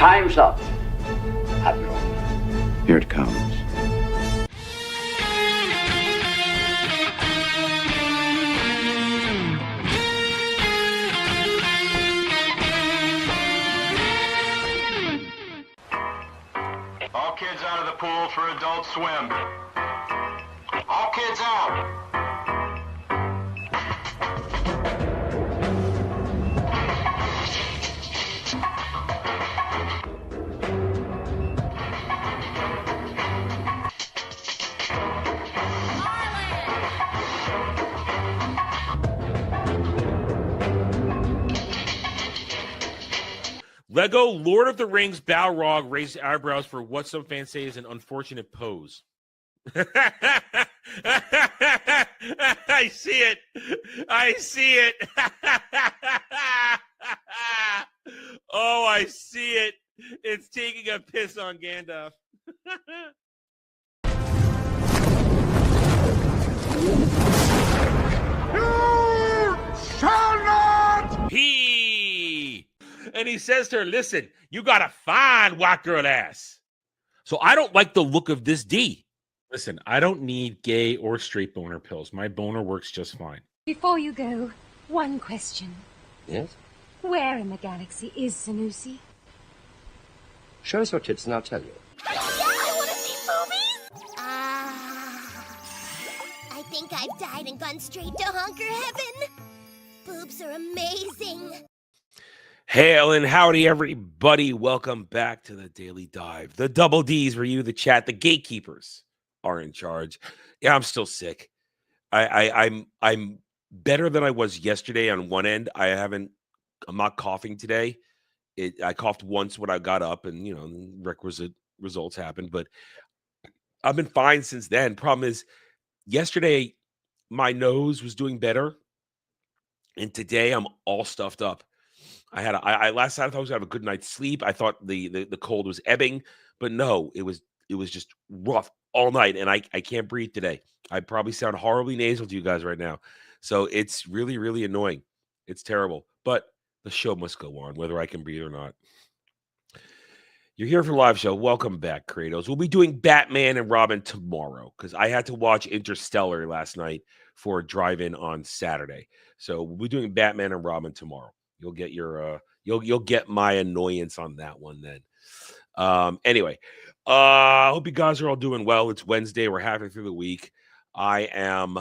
Time's up, Admiral. Here it comes. All kids out of the pool for Adult Swim. All kids out. Lego Lord of the Rings Balrog raised eyebrows for what some fans say is an unfortunate pose. I see it. I see it. Oh, I see it. It's taking a piss on Gandalf. You shall not! And he says to her, listen, you got a fine white girl ass. So I don't like the look of this D. Listen, I don't need gay or straight boner pills. My boner works just fine. Before you go, one question. Yes? Where in the galaxy is Sanusi? Show us your tits and I'll tell you. Yeah, I want to see movies! I think I've died and gone straight to honker heaven. Boobs are amazing. Hail and howdy, everybody. Welcome back to the Daily Dive. The double D's for you, the chat. The gatekeepers are in charge. Yeah, I'm still sick. I'm better than I was yesterday on one end. I'm not coughing today. I coughed once when I got up and, requisite results happened, but I've been fine since then. Problem is, yesterday, my nose was doing better, and today I'm all stuffed up. Last night I thought I was gonna have a good night's sleep. I thought the cold was ebbing, but no, it was just rough all night, and I can't breathe today. I probably sound horribly nasal to you guys right now. So it's really, really annoying. It's terrible. But the show must go on, whether I can breathe or not. You're here for the live show. Welcome back, Kratos. We'll be doing Batman and Robin tomorrow because I had to watch Interstellar last night for a drive-in on Saturday. So we'll be doing Batman and Robin tomorrow. You'll get your you'll get my annoyance on that one then. Anyway, I hope you guys are all doing well. It's Wednesday. We're halfway through the week. I'm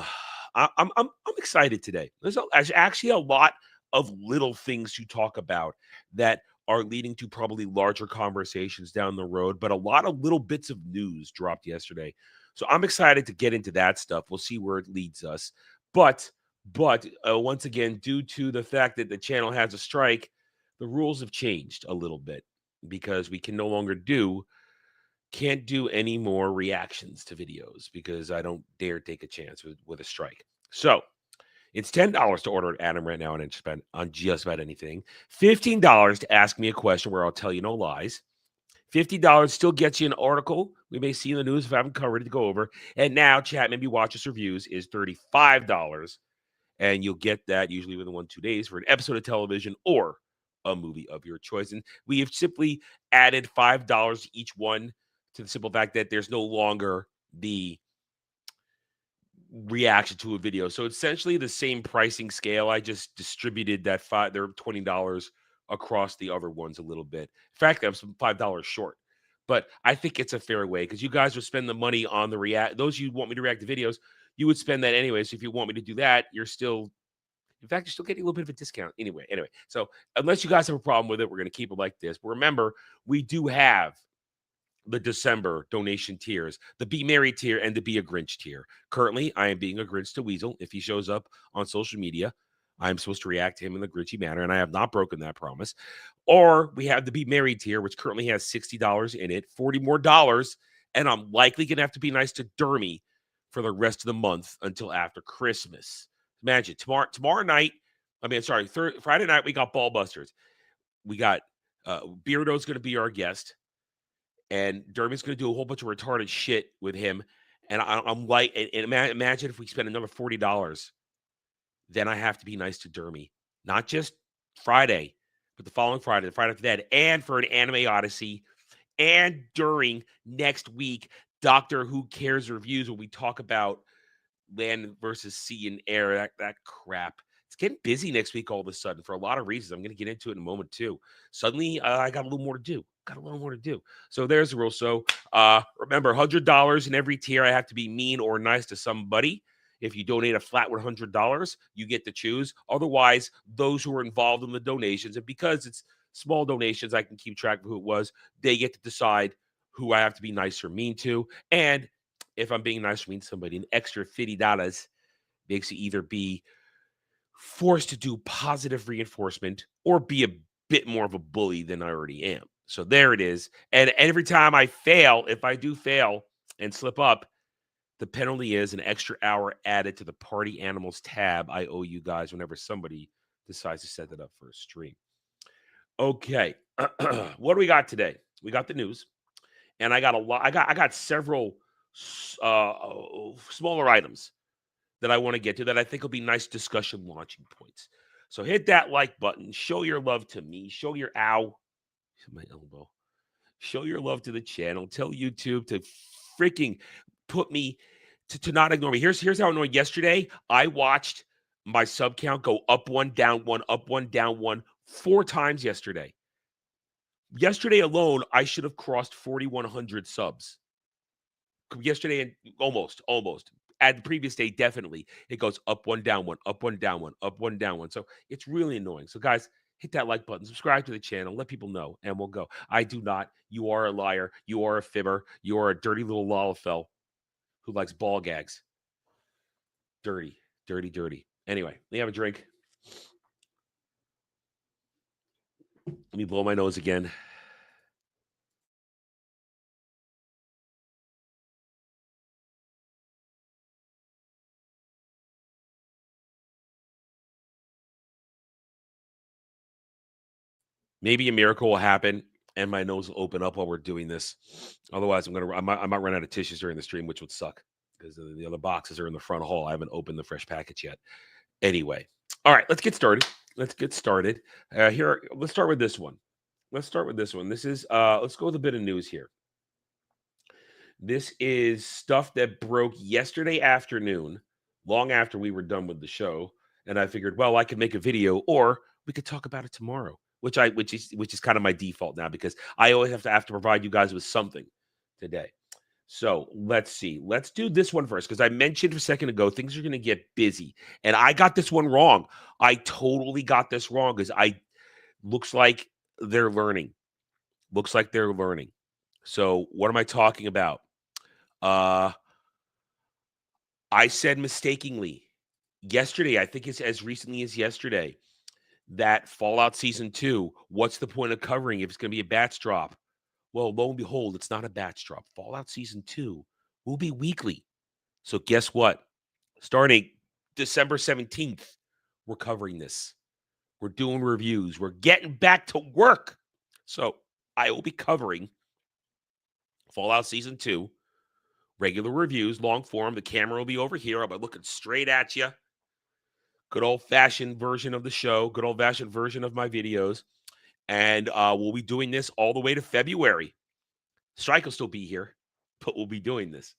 excited today. There's actually a lot of little things to talk about that are leading to probably larger conversations down the road, but a lot of little bits of news dropped yesterday. So I'm excited to get into that stuff. We'll see where it leads us. But once again, due to the fact that the channel has a strike, the rules have changed a little bit because we can no longer can't do any more reactions to videos because I don't dare take a chance with a strike. So it's $10 to order at Adam right now and spend on just about anything. $15 to ask me a question where I'll tell you no lies. $50 still gets you an article we may see in the news if I haven't covered it to go over. And now, chat, maybe watch us reviews is $35. And you'll get that usually within 1-2 days for an episode of television or a movie of your choice. And we have simply added $5 each one to the simple fact that there's no longer the reaction to a video. So essentially the same pricing scale. I just distributed that they're $20 across the other ones a little bit. In fact, I'm some $5 short. But I think it's a fair way because you guys will spend the money on the those you want me to react to videos. You would spend that anyway. So if you want me to do that, you're still getting a little bit of a discount anyway. So unless you guys have a problem with it, we're going to keep it like this. But remember, we do have the December donation tiers, the Be Merry tier and the Be a Grinch tier. Currently, I am being a Grinch to Weasel. If he shows up on social media, I'm supposed to react to him in the Grinchy manner, and I have not broken that promise. Or we have the Be Merry tier, which currently has $60 in it, $40 more, and I'm likely going to have to be nice to Dermy for the rest of the month until after Christmas. Imagine tomorrow night. Friday night we got Ballbusters. We got Beardo's going to be our guest, and Dermy's going to do a whole bunch of retarded shit with him. And I'm like, and imagine if we spend another $40, then I have to be nice to Dermy, not just Friday, but the following Friday, the Friday after that, and for an Anime Odyssey, and during next week, Doctor Who Cares reviews, when we talk about land versus sea and air, that crap. It's getting busy next week all of a sudden for a lot of reasons. I'm going to get into it in a moment too. Suddenly, I got a little more to do. So there's the rule. So remember, $100 in every tier. I have to be mean or nice to somebody. If you donate a flat $100, you get to choose. Otherwise, those who are involved in the donations, and because it's small donations, I can keep track of who it was. They get to decide who I have to be nice or mean to. And if I'm being nice or mean to somebody, an extra $50 makes you either be forced to do positive reinforcement or be a bit more of a bully than I already am. So there it is. And every time I fail, if I do fail and slip up, the penalty is an extra hour added to the Party Animals tab I owe you guys whenever somebody decides to set that up for a stream. Okay. What do we got today? We got the news. And I got a lot. I got several smaller items that I want to get to that I think will be nice discussion launching points. So hit that like button. Show your love to me. Show your my elbow. Show your love to the channel. Tell YouTube to freaking put me to not ignore me. Here's how annoying. Yesterday, I watched my sub count go up one, down one, up one, down one, 4 times yesterday. Yesterday alone, I should have crossed 4,100 subs. Yesterday and almost. At the previous day, definitely. It goes up one, down one, up one, down one, up one, down one. So it's really annoying. So guys, hit that like button, subscribe to the channel, let people know, and we'll go. I do not. You are a liar. You are a fibber. You are a dirty little lollafell who likes ball gags. Dirty. Anyway, let me have a drink. Let me blow my nose again. Maybe a miracle will happen and my nose will open up while we're doing this. Otherwise, I might run out of tissues during the stream, which would suck because the other boxes are in the front hall. I haven't opened the fresh package yet. Anyway, all right, let's get started. Here, let's start with this one. This is let's go with a bit of news here. This is stuff that broke yesterday afternoon, long after we were done with the show, and I figured, well, I could make a video, or we could talk about it tomorrow, which is kind of my default now because I always have to provide you guys with something today. So let's see. Let's do this one first because I mentioned a second ago things are going to get busy, and I got this one wrong. I totally got this wrong because looks like they're learning. So what am I talking about? I said mistakenly yesterday, I think it's as recently as yesterday, that Fallout Season 2, what's the point of covering if it's going to be a batch drop? Well, lo and behold, it's not a batch drop. Fallout Season 2 will be weekly. So guess what? Starting December 17th, we're covering this. We're doing reviews. We're getting back to work. So I will be covering Fallout Season 2, regular reviews, long form. The camera will be over here. I'll be looking straight at you. Good old-fashioned version of the show, good old-fashioned version of my videos. And we'll be doing this all the way to February. Strike will still be here, but we'll be doing this.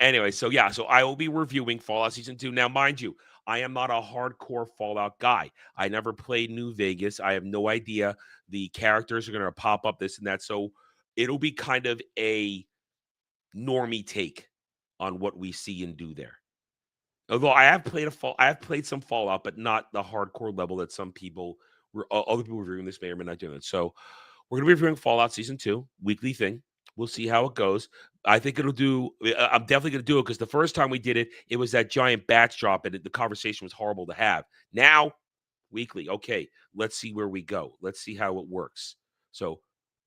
Anyway, so I will be reviewing Fallout Season 2. Now, mind you, I am not a hardcore Fallout guy. I never played New Vegas. I have no idea. The characters are going to pop up, this and that. So it'll be kind of a normie take on what we see and do there. Although I have played some Fallout, but not the hardcore level that some people other people reviewing this may or may not do it. So we're going to be reviewing Fallout Season 2, weekly thing. We'll see how it goes. I think it'll do. I'm definitely going to do it because the first time we did it, it was that giant batch drop, and the conversation was horrible to have. Now, weekly. Okay, let's see where we go. Let's see how it works. So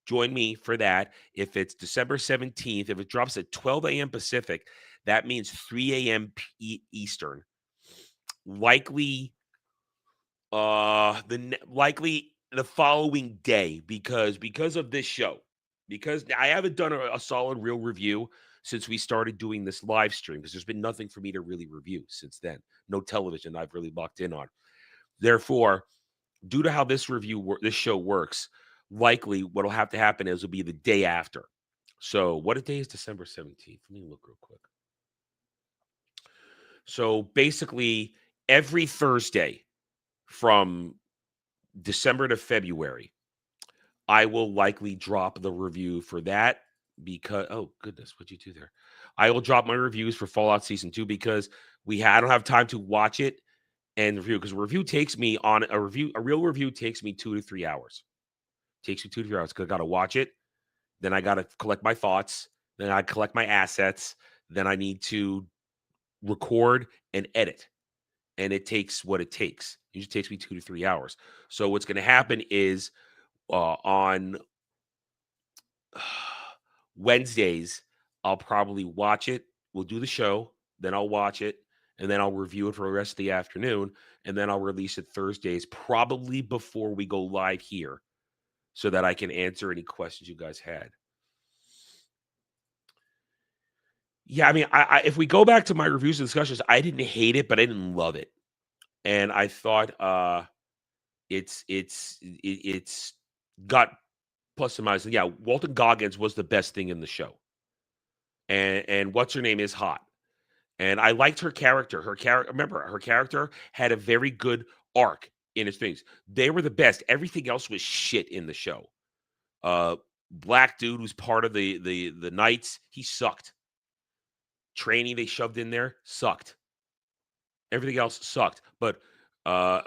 join me for that. If it's December 17th, if it drops at 12 a.m. Pacific, that means 3 a.m. Eastern. Likely the following day because of this show. Because I haven't done a solid real review since we started doing this live stream because there's been nothing for me to really review since then. No television I've really locked in on. Therefore, due to how this this show works, likely what'll have to happen is it'll be the day after. So what a day is December 17th? Let me look real quick. So basically every Thursday from December to February, I will likely drop the review for that because, oh goodness, what'd you do there? I will drop my reviews for Fallout Season 2 because I don't have time to watch it and review, because a real review takes me 2 to 3 hours. Takes me 2 to 3 hours because I got to watch it. Then I got to collect my thoughts. Then I collect my assets. Then I need to record and edit. And it takes what it takes. It usually takes me 2 to 3 hours. So what's going to happen is on Wednesdays, I'll probably watch it. We'll do the show. Then I'll watch it. And then I'll review it for the rest of the afternoon. And then I'll release it Thursdays, probably before we go live here, so that I can answer any questions you guys had. Yeah, I mean, if we go back to my reviews and discussions, I didn't hate it, but I didn't love it. And I thought it's got plus and minus. Yeah, Walton Goggins was the best thing in the show. And what's her name is hot. And I liked her character. Remember, her character had a very good arc in its things. They were the best. Everything else was shit in the show. Black dude who's part of the Knights, he sucked. Training they shoved in there sucked. Everything else sucked. But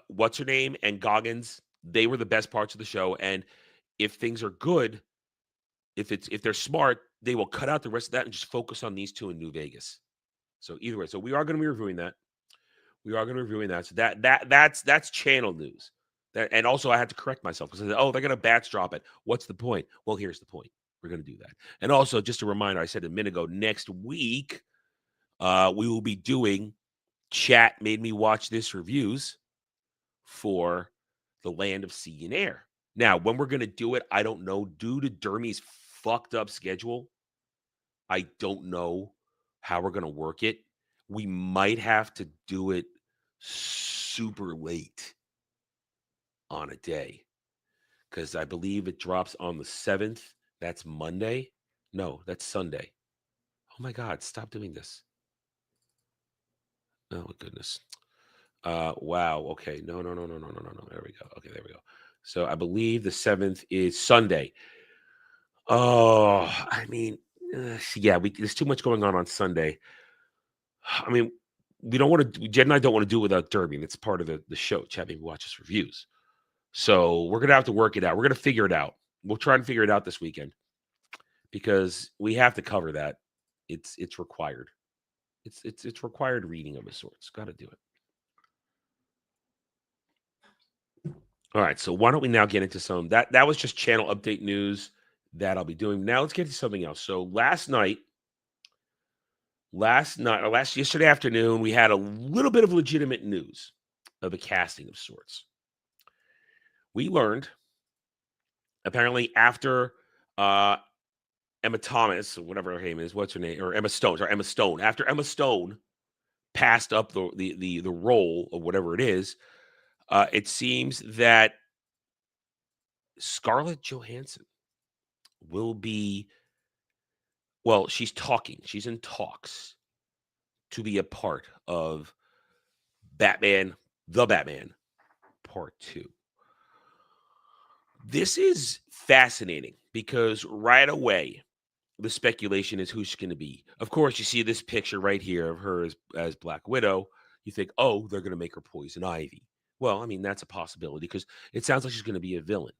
what's her name and Goggins, they were the best parts of the show. And if things are good, if they're smart, they will cut out the rest of that and just focus on these two in New Vegas. So either way, so we are going to be reviewing that. So that's channel news. And also I had to correct myself because I said, oh, they're going to batch drop it. What's the point? Well, here's the point. We're going to do that. And also, just a reminder, I said a minute ago, next week, we will be doing Chat Made Me Watch This reviews for The Land of Sea and Air. Now, when we're going to do it, I don't know. Due to Dermy's fucked up schedule, I don't know how we're going to work it. We might have to do it super late on a day because I believe it drops on the 7th. That's Monday. No, that's Sunday. Oh my God, stop doing this. Oh goodness. Wow. Okay. No. There we go. Okay, there we go. So I believe the 7th is Sunday. Oh, I mean, yeah, there's too much going on Sunday. I mean, we don't want to. Jed and I don't want to do it without Derby. And it's part of the show. Chat Made Me Watch This reviews. So we're gonna have to work it out. We're gonna figure it out. We'll try and figure it out this weekend because we have to cover that. It's required. It's required reading of a sort. It's got to do it. All right. So why don't we now get into some that was just channel update news that I'll be doing. Now let's get to something else. So yesterday afternoon, we had a little bit of legitimate news of a casting of sorts. We learned, apparently, after Emma Thomas, or whatever her name is, what's her name, or Emma Stone, sorry, Emma Stone. After Emma Stone passed up the role of whatever it is, it seems that Scarlett Johansson will be. Well, she's in talks to be a part of The Batman Part 2. This is fascinating because right away, the speculation is who she's going to be. Of course, you see this picture right here of her as Black Widow. You think, oh, they're going to make her Poison Ivy. Well, I mean, that's a possibility because it sounds like she's going to be a villain.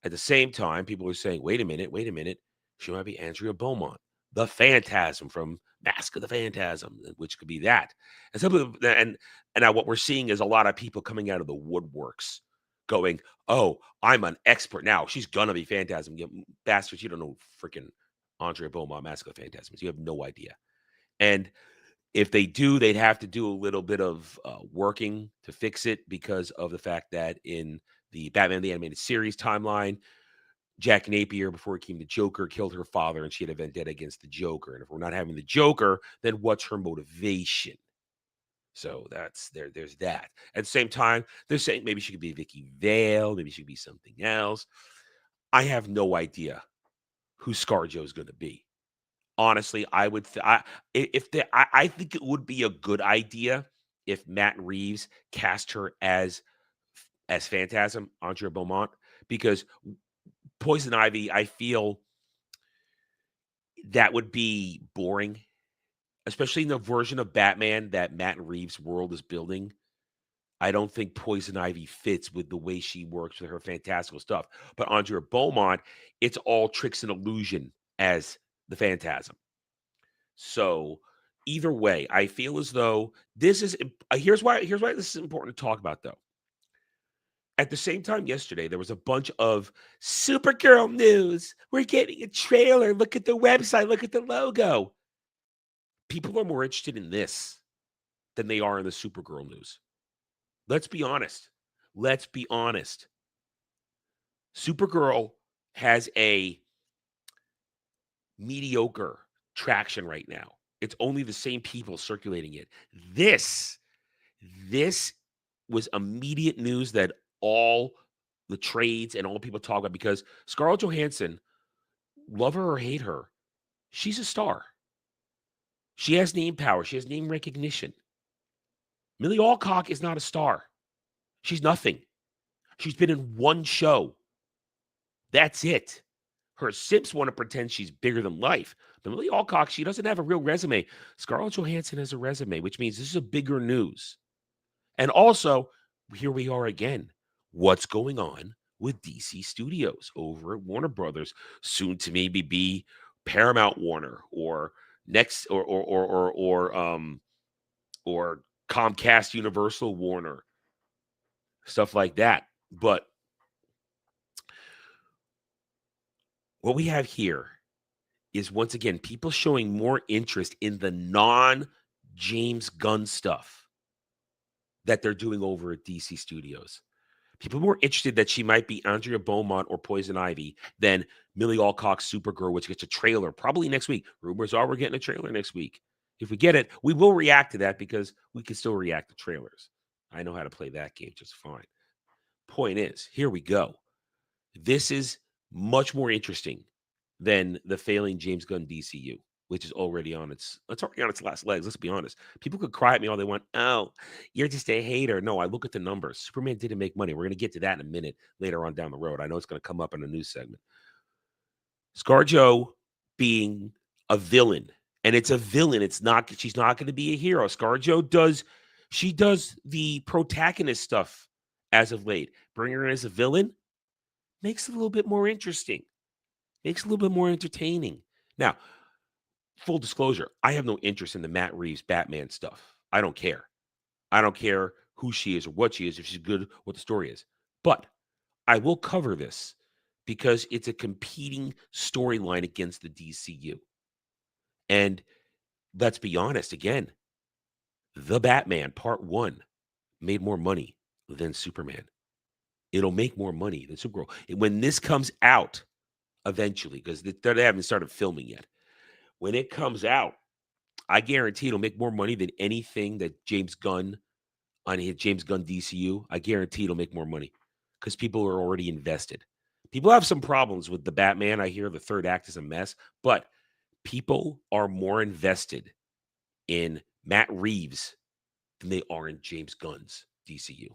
At the same time, people are saying, wait a minute. She might be Andrea Beaumont, the Phantasm from Mask of the Phantasm, which could be that. And now what we're seeing is a lot of people coming out of the woodworks going, oh, I'm an expert now. She's going to be Phantasm. You bastards, you don't know freaking Andrea Beaumont, Mask of the Phantasm. You have no idea. And if they do, they'd have to do a little bit of working to fix it because of the fact that in the Batman the Animated Series timeline, Jack Napier, before he became the Joker, killed her father, and she had a vendetta against the Joker. And if we're not having the Joker, then what's her motivation? So that's there. There's that. At the same time, they're saying maybe she could be Vicky Vale, maybe she could be something else. I have no idea who ScarJo is going to be. Honestly, I would. I think it would be a good idea if Matt Reeves cast her as Phantasm, Andrea Beaumont, because Poison Ivy, I feel that would be boring, especially in the version of Batman that Matt Reeves' world is building. I don't think Poison Ivy fits with the way she works with her fantastical stuff. But Andrea Beaumont, it's all tricks and illusion as the Phantasm. So either way, I feel as though this is here's why this is important to talk about though. At the same time yesterday, there was a bunch of Supergirl news. We're getting a trailer. Look at the website. Look at the logo. People are more interested in this than they are in the Supergirl news. Let's be honest. Let's be honest. Supergirl has a mediocre traction right now. It's only the same people circulating it. This was immediate news that all the trades and all people talk about because Scarlett Johansson, love her or hate her, she's a star. She has name power. She has name recognition. Millie Alcock is not a star. She's nothing. She's been in one show. That's it. Her simps want to pretend she's bigger than life. But Millie Alcock, she doesn't have a real resume. Scarlett Johansson has a resume, which means this is a bigger news. And also, here we are again. What's going on with DC Studios over at Warner Brothers, soon to maybe be Paramount Warner or next or Comcast Universal Warner, stuff like that. But what we have here is once again people showing more interest in the non-James Gunn stuff that they're doing over at DC Studios. People are more interested that she might be Andrea Beaumont or Poison Ivy than Millie Alcock's Supergirl, which gets a trailer probably next week. Rumors are we're getting a trailer next week. If we get it, we will react to that because we can still react to trailers. I know how to play that game just fine. Point is, here we go. This is much more interesting than the failing James Gunn DCU, which is already on its last legs. Let's be honest. People could cry at me all they want. Oh, you're just a hater. No, I look at the numbers. Superman didn't make money. We're going to get to that in a minute later on down the road. I know it's going to come up in a news segment. ScarJo being a villain, and it's a villain. She's not going to be a hero. ScarJo does the protagonist stuff as of late. Bring her in as a villain makes it a little bit more interesting. Makes it a little bit more entertaining. Now, full disclosure, I have no interest in the Matt Reeves Batman stuff. I don't care. I don't care who she is or what she is, if she's good, what the story is. But I will cover this because it's a competing storyline against the DCU. And let's be honest, again, The Batman Part 1 made more money than Superman. It'll make more money than Supergirl. When this comes out eventually, because they haven't started filming yet, when it comes out, I guarantee it'll make more money than anything that James Gunn on his James Gunn DCU. I guarantee it'll make more money because people are already invested. People have some problems with the Batman. I hear the third act is a mess, but people are more invested in Matt Reeves than they are in James Gunn's DCU.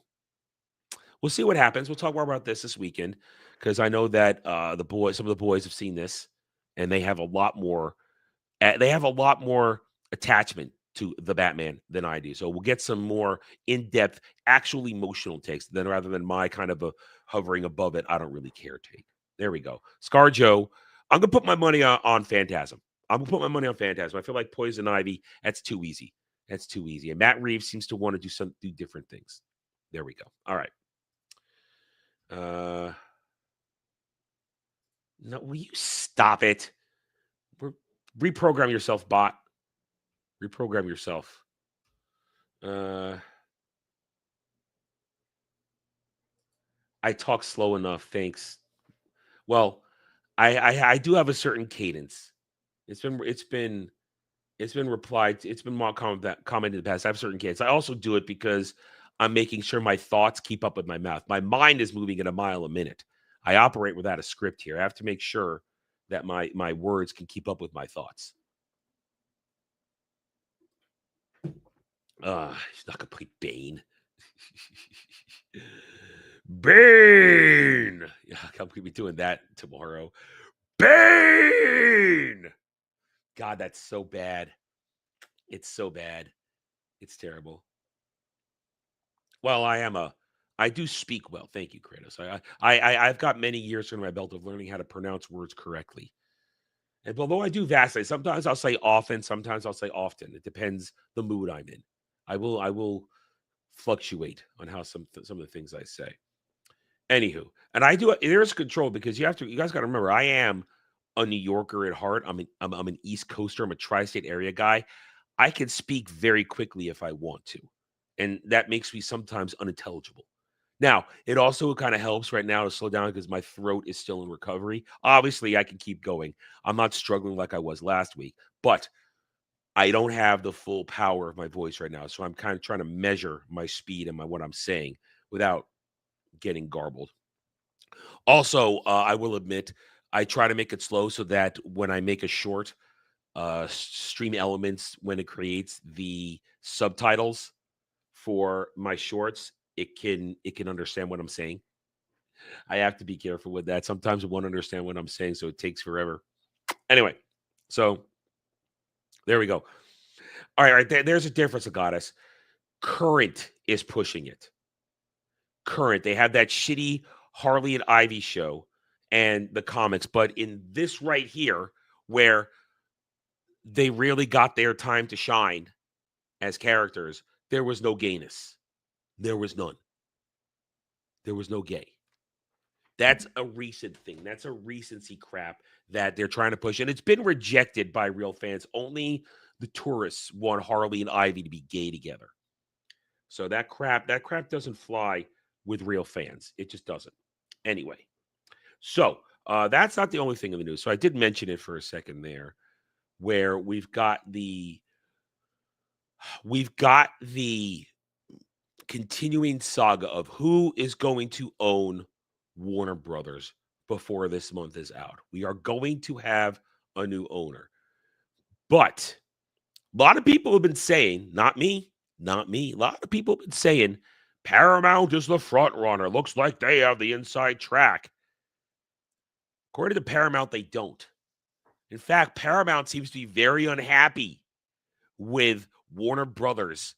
We'll see what happens. We'll talk more about this weekend because I know that some of the boys have seen this and they have a lot more. They have a lot more attachment to the Batman than I do. So we'll get some more in-depth, actual emotional takes than rather than my kind of a hovering above it. I don't really care take. There we go. ScarJo. I'm gonna put my money on Phantasm. I'm gonna put my money on Phantasm. I feel like Poison Ivy. That's too easy. That's too easy. And Matt Reeves seems to want to do different things. There we go. All right. No, will you stop it? Reprogram yourself, bot. Reprogram yourself. I talk slow enough, thanks. Well, I do have a certain cadence. It's been It's been replied. It's been more commented in the past. I have certain kids. I also do it because I'm making sure my thoughts keep up with my mouth. My mind is moving at a mile a minute. I operate without a script here. I have to make sure that my words can keep up with my thoughts. He's not gonna play Bane. Bane. Yeah, I'm gonna be doing that tomorrow. Bane. God, that's so bad. It's so bad. It's terrible. Well, I do speak well. Thank you, Kratos. I've got many years under my belt of learning how to pronounce words correctly. And although I do vacillate, sometimes I'll say often, sometimes I'll say often. It depends the mood I'm in. I will fluctuate on how some of the things I say. Anywho, and I do. There's control because you guys got to remember, I am a New Yorker at heart. I'm an East Coaster. I'm a tri-state area guy. I can speak very quickly if I want to, and that makes me sometimes unintelligible. Now, it also kind of helps right now to slow down because my throat is still in recovery. Obviously, I can keep going. I'm not struggling like I was last week, but I don't have the full power of my voice right now. So I'm kind of trying to measure my speed and what I'm saying without getting garbled. Also, I will admit, I try to make it slow so that when I make a short, Stream Elements, when it creates the subtitles for my shorts, it can understand what I'm saying. I have to be careful with that. Sometimes it won't understand what I'm saying, so it takes forever. Anyway, so there we go. All right, there's a difference, Goddess. Current is pushing it. Current, they have that shitty Harley and Ivy show and the comics, but in this right here, where they really got their time to shine as characters, there was no gayness. There was none. There was no gay. That's a recent thing. That's a recency crap that they're trying to push. And it's been rejected by real fans. Only the tourists want Harley and Ivy to be gay together. So that crap doesn't fly with real fans. It just doesn't. Anyway, so that's not the only thing in the news. So I did mention it for a second there, where we've got the continuing saga of who is going to own Warner Brothers before this month is out. We are going to have a new owner. But a lot of people have been saying, not me, a lot of people have been saying Paramount is the front runner. Looks like they have the inside track. According to Paramount, they don't. In fact, Paramount seems to be very unhappy with Warner Brothers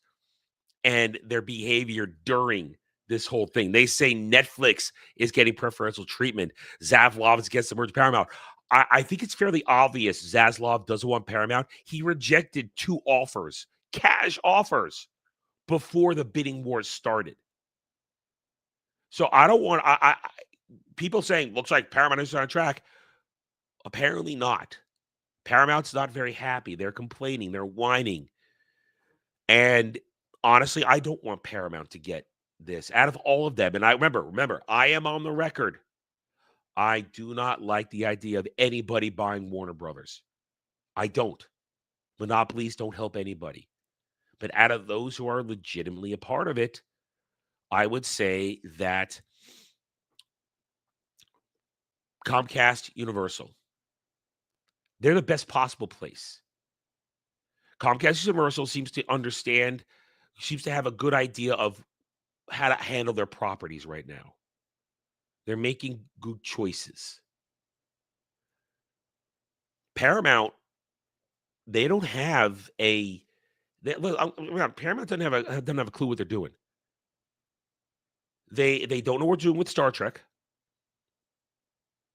and their behavior during this whole thing. They say Netflix is getting preferential treatment. Zaslav is against the merge Paramount. I think it's fairly obvious Zaslav doesn't want Paramount. He rejected 2 offers, cash offers, before the bidding wars started. So I don't want people saying, looks like Paramount is on track. Apparently not. Paramount's not very happy. They're complaining. They're whining. And honestly, I don't want Paramount to get this out of all of them. And I remember, I am on the record. I do not like the idea of anybody buying Warner Brothers. I don't. Monopolies don't help anybody. But out of those who are legitimately a part of it, I would say that Comcast, Universal, they're the best possible place. Comcast Universal seems to have a good idea of how to handle their properties right now. They're making good choices. Paramount, they don't have Paramount doesn't have a clue what they're doing. They don't know what they're doing with Star Trek.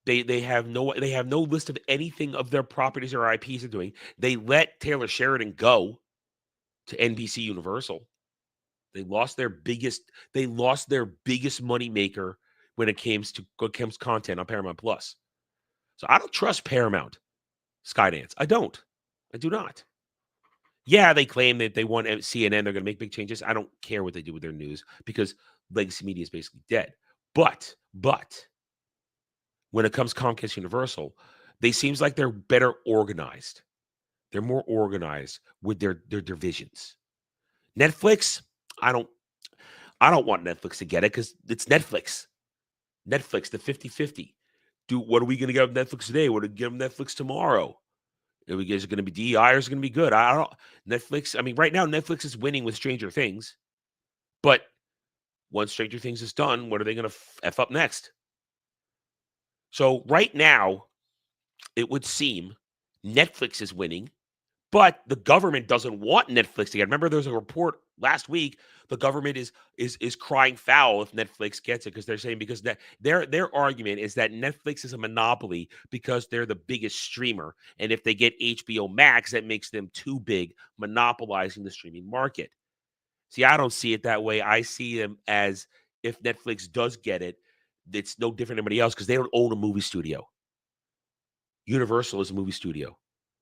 They have no list of anything of their properties or IPs are doing. They let Taylor Sheridan go to NBC Universal. They lost their biggest money maker when it comes to content on Paramount Plus. So I don't trust Paramount, Skydance. I do not. Yeah, they claim that they want CNN. They're going to make big changes. I don't care what they do with their news because legacy media is basically dead. But when it comes to Comcast Universal, they seems like they're better organized. They're more organized with their divisions. Netflix, I don't want Netflix to get it because it's Netflix. Netflix, the 50-50. What are we going to get Netflix today? What are we going to get Netflix tomorrow? Is it going to be DEI or is it going to be good? I don't. Netflix. I mean, right now Netflix is winning with Stranger Things, but once Stranger Things is done, what are they going to f up next? So right now, it would seem Netflix is winning, but the government doesn't want Netflix to get. Remember, there was a report last week. The government is crying foul if Netflix gets it because they're saying because their argument is that Netflix is a monopoly because they're the biggest streamer, and if they get HBO Max, that makes them too big, monopolizing the streaming market. See, I don't see it that way. I see them as if Netflix does get it, it's no different than anybody else because they don't own a movie studio. Universal is a movie studio.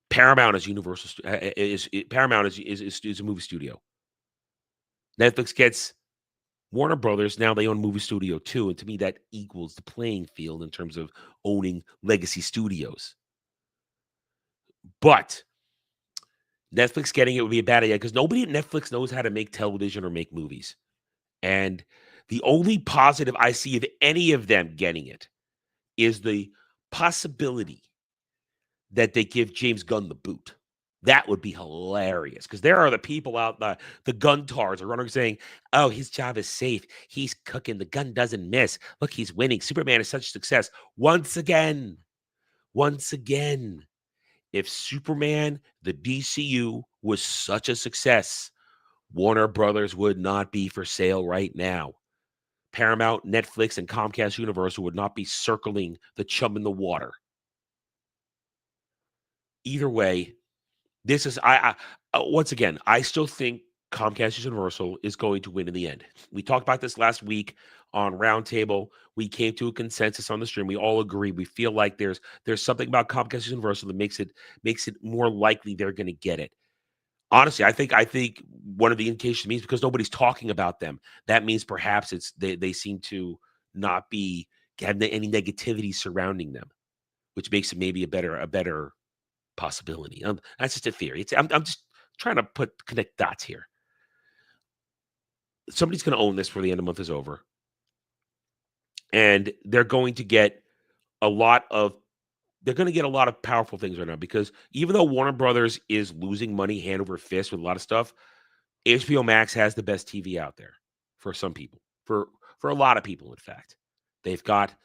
Paramount is Universal. Paramount is a movie studio. Netflix gets Warner Brothers. Now they own movie studio too, and to me that equals the playing field in terms of owning legacy studios. But Netflix getting it would be a bad idea because nobody at Netflix knows how to make television or make movies. And the only positive I see of any of them getting it is the possibility that they give James Gunn the boot. That would be hilarious because there are the people out there, the guntards are running saying, oh, his job is safe. He's cooking. The gun doesn't miss. Look, he's winning. Superman is such a success. Once again, if Superman, the DCU, was such a success, Warner Brothers would not be for sale right now. Paramount, Netflix, and Comcast Universal would not be circling the chum in the water. Either way, this is once again, I still think Comcast Universal is going to win in the end. We talked about this last week on Roundtable. We came to a consensus on the stream. We all agree. We feel like there's something about Comcast Universal that makes it more likely they're going to get it. Honestly, I think one of the indications means because nobody's talking about them. That means perhaps it's they seem to not be have any negativity surrounding them, which makes it maybe a better possibility. That's just a theory. I'm just trying to connect dots here. Somebody's going to own this before the end of the month is over, and they're going to get a lot of powerful things right now because even though Warner Brothers is losing money hand over fist with a lot of stuff, HBO Max has the best TV out there for some people, for a lot of people. In fact, they've got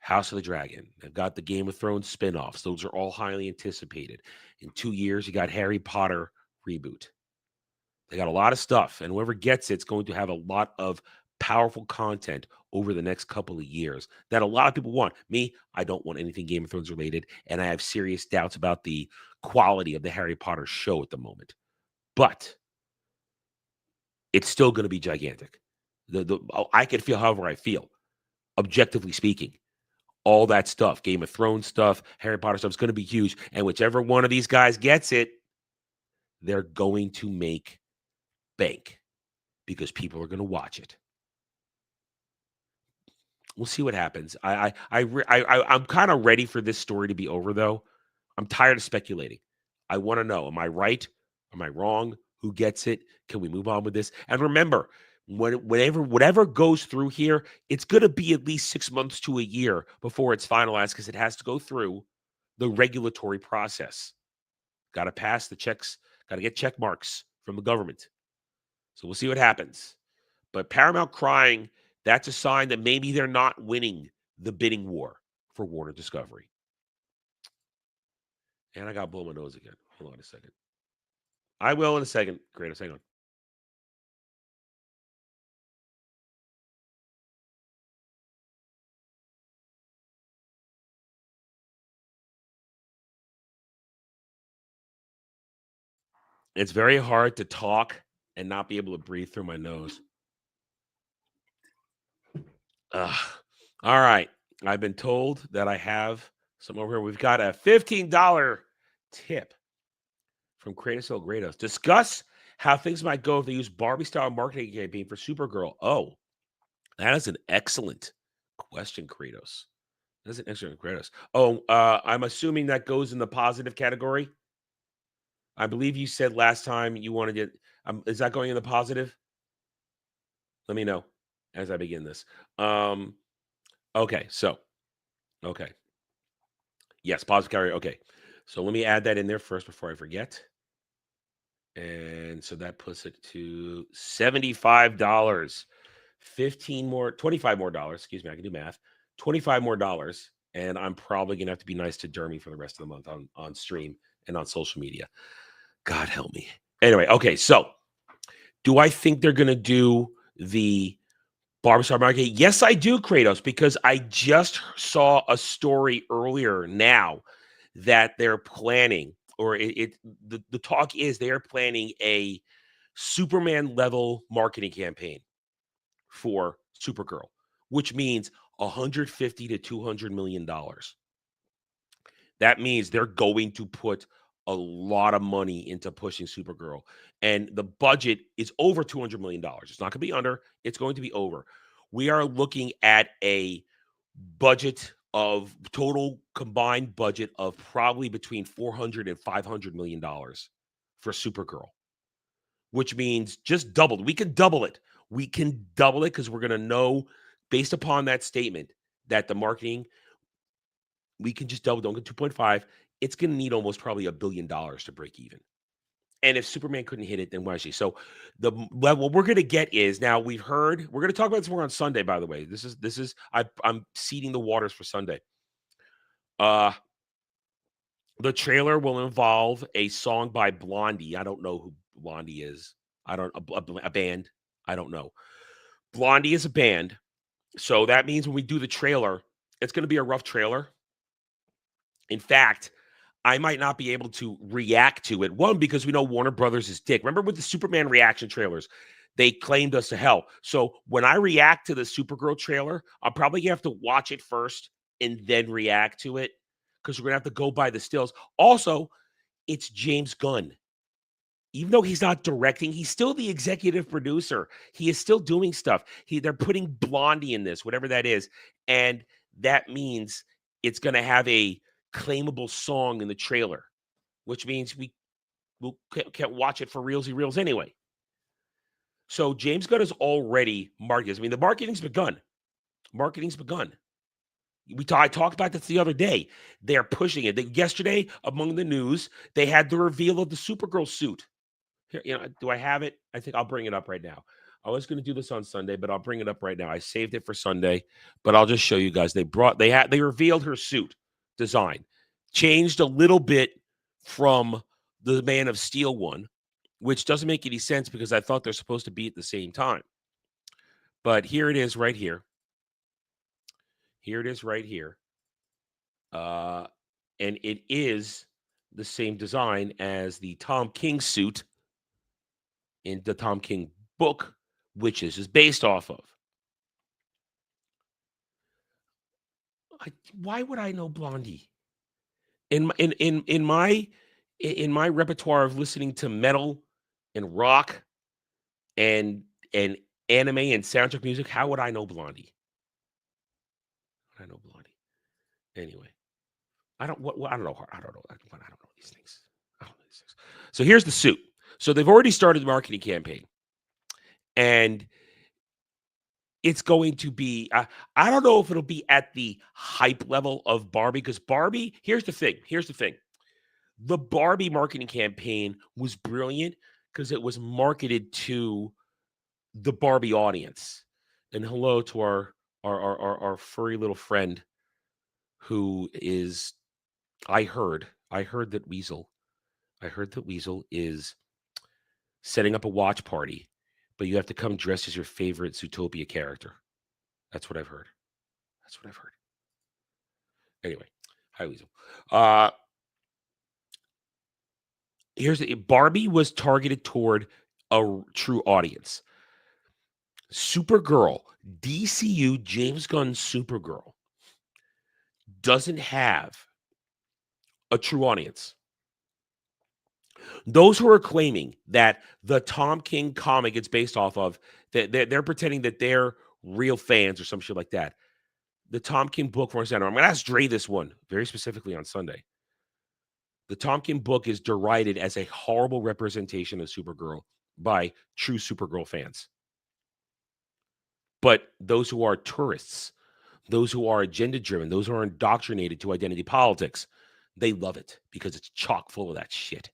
House of the Dragon. They've got the Game of Thrones spinoffs. Those are all highly anticipated. In 2 years, you got Harry Potter reboot. They got a lot of stuff, and whoever gets it's going to have a lot of powerful content over the next couple of years that a lot of people want. Me, I don't want anything Game of Thrones related, and I have serious doubts about the quality of the Harry Potter show at the moment. But it's still going to be gigantic. I can feel however I feel, objectively speaking. All that stuff, Game of Thrones stuff, Harry Potter stuff is going to be huge. And whichever one of these guys gets it, they're going to make bank because people are going to watch it. We'll see what happens. I'm kind of ready for this story to be over, though. I'm tired of speculating. I want to know, am I right? Am I wrong? Who gets it? Can we move on with this? And remember, whatever goes through here, it's going to be at least 6 months to a year before it's finalized because it has to go through the regulatory process. Got to pass the checks, got to get check marks from the government. So we'll see what happens. But Paramount crying, that's a sign that maybe they're not winning the bidding war for Warner Discovery. And I got to blow my nose again. Hold on a second. I will in a second. Kratos, hang on. It's very hard to talk and not be able to breathe through my nose. All right. I've been told that I have some over here. We've got a $15 tip from Kratos El Gredos. Discuss how things might go if they use Barbie-style marketing campaign for Supergirl. Oh, that is an excellent question, Kratos. That is an excellent Kratos. Oh, I'm assuming that goes in the positive category. I believe you said last time you wanted it. Is that going in the positive? Let me know as I begin this. Okay, so okay. Yes, positive carrier. Okay. So let me add that in there first before I forget. And so that puts it to $75. 15 more, 25 more dollars. Excuse me, I can do math. 25 more dollars. And I'm probably gonna have to be nice to Dermy for the rest of the month on stream and on social media. God help me. Anyway, okay, so do I think they're gonna do the Barbershop Market? Yes, I do, Kratos, because I just saw a story earlier now that they're planning, or the talk is they're planning a Superman level marketing campaign for Supergirl, which means 150 to 200 million dollars. That means they're going to put a lot of money into pushing Supergirl, and the budget is over 200 million dollars. It's not going to be under, it's going to be over. We are looking at a budget of total combined budget of probably between 400 and 500 million dollars for Supergirl, which means just doubled. We can double it. We can double it because we're going to know based upon that statement that the marketing, we can just double. Don't get 2.5. It's going to need almost probably $1 billion to break even. And if Superman couldn't hit it, then why is she? So what we're going to get is, now we've heard, we're going to talk about this more on Sunday, by the way. I'm seeding the waters for Sunday. The trailer will involve a song by Blondie. I don't know who Blondie is. I don't, a band. I don't know. Blondie is a band. So that means when we do the trailer, it's going to be a rough trailer. In fact, I might not be able to react to it. One, because we know Warner Brothers is dick. Remember with the Superman reaction trailers, they claimed us to hell. So when I react to the Supergirl trailer, I'm probably going to have to watch it first and then react to it, because we're going to have to go by the stills. Also, it's James Gunn. Even though he's not directing, he's still the executive producer. He is still doing stuff. They're putting Blondie in this, whatever that is. And that means it's going to have a claimable song in the trailer, which means we can't watch it for reels anyway. So James Gunn has already marketed. I mean, the marketing's begun. I talked about this the other day. They're pushing it. Yesterday, among the news, they had the reveal of the Supergirl suit. Here, do I have it? I think I'll bring it up right now. I was going to do this on Sunday, but I'll bring it up right now. I saved it for Sunday, but I'll just show you guys. They revealed her suit design, changed a little bit from the Man of Steel one, which doesn't make any sense because I thought they're supposed to be at the same time. But here it is right here. And it is the same design as the Tom King suit in the Tom King book, which this is based off of. Why would I know Blondie? In my repertoire of listening to metal and rock and anime and soundtrack music, how would I know Blondie? Anyway, I don't know these things. So here's the suit. So they've already started the marketing campaign, and it's going to be, I don't know if it'll be at the hype level of Barbie, because Barbie, here's the thing. The Barbie marketing campaign was brilliant because it was marketed to the Barbie audience. And hello to our furry little friend who is, I heard that Weasel is setting up a watch party, but you have to come dressed as your favorite Zootopia character. That's what I've heard. Anyway, hi, Weasel. Barbie was targeted toward a true audience. Supergirl, DCU, James Gunn's Supergirl, doesn't have a true audience. Those who are claiming that the Tom King comic it's based off of, they're pretending that they're real fans or some shit like that. The Tom King book, for example, I'm going to ask Dre this one very specifically on Sunday. The Tompkin book is derided as a horrible representation of Supergirl by true Supergirl fans. But those who are tourists, those who are agenda-driven, those who are indoctrinated to identity politics, they love it because it's chock full of that shit.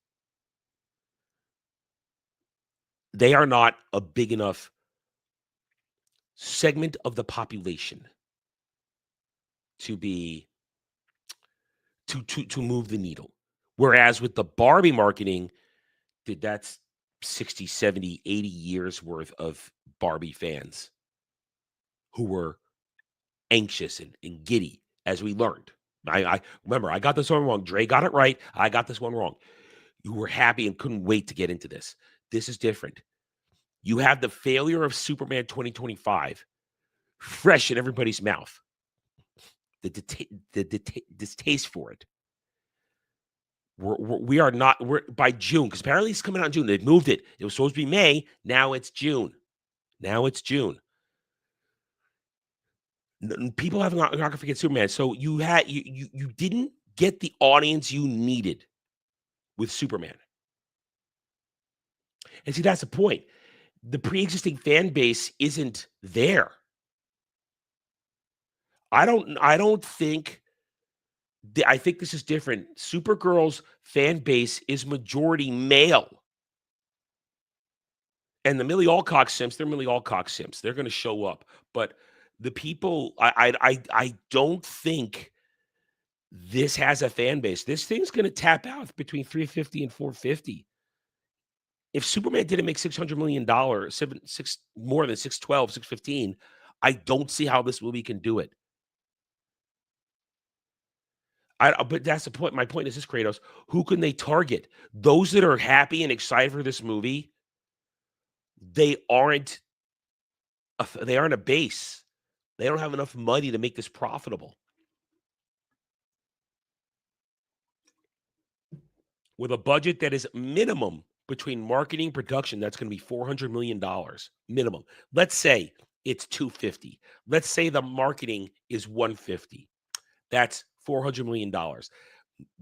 They are not a big enough segment of the population to be to move the needle. Whereas with the Barbie marketing, that's 60, 70, 80 years worth of Barbie fans who were anxious and giddy, as we learned. I remember, I got this one wrong. Dre got it right. I got this one wrong. You were happy and couldn't wait to get into this. This is different. You have the failure of Superman 2025 fresh in everybody's mouth. The distaste for it. We are not, we're by June, because apparently it's coming out in June. They've moved it. It was supposed to be May. Now it's June. People are not going to forget Superman. So you didn't get the audience you needed with Superman. And see, that's the point. The pre-existing fan base isn't there. I think this is different. Supergirl's fan base is majority male. And the Millie Alcock simps, they're Millie Alcock simps. They're going to show up. But the people, I don't think this has a fan base. This thing's going to tap out between 350 and 450. If Superman didn't make $600 million, more than 612, 615, I don't see how this movie can do it. But that's the point. My point is this, Kratos. Who can they target? Those that are happy and excited for this movie, they aren't a base. They don't have enough money to make this profitable. With a budget that is minimum between marketing and production, that's going to be $400 million minimum. Let's say it's $250. Let's say the marketing is $150. That's $400 million.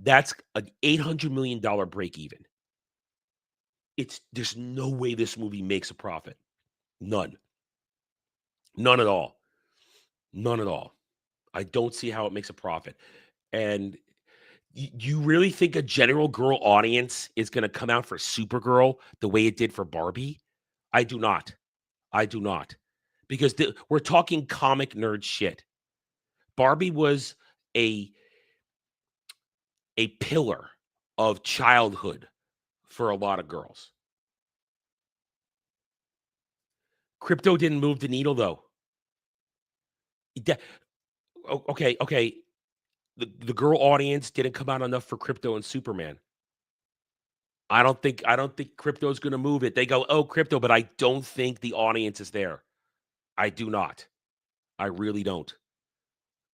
That's an $800 million break even. There's no way this movie makes a profit. None at all. I don't see how it makes a profit. And you really think a general girl audience is going to come out for Supergirl the way it did for Barbie? I do not. Because we're talking comic nerd shit. Barbie was a pillar of childhood for a lot of girls. Crypto didn't move the needle, though. Okay. The girl audience didn't come out enough for Crypto and Superman. I don't think Crypto's going to move it. They go, oh, Crypto, but I don't think the audience is there. I do not. I really don't.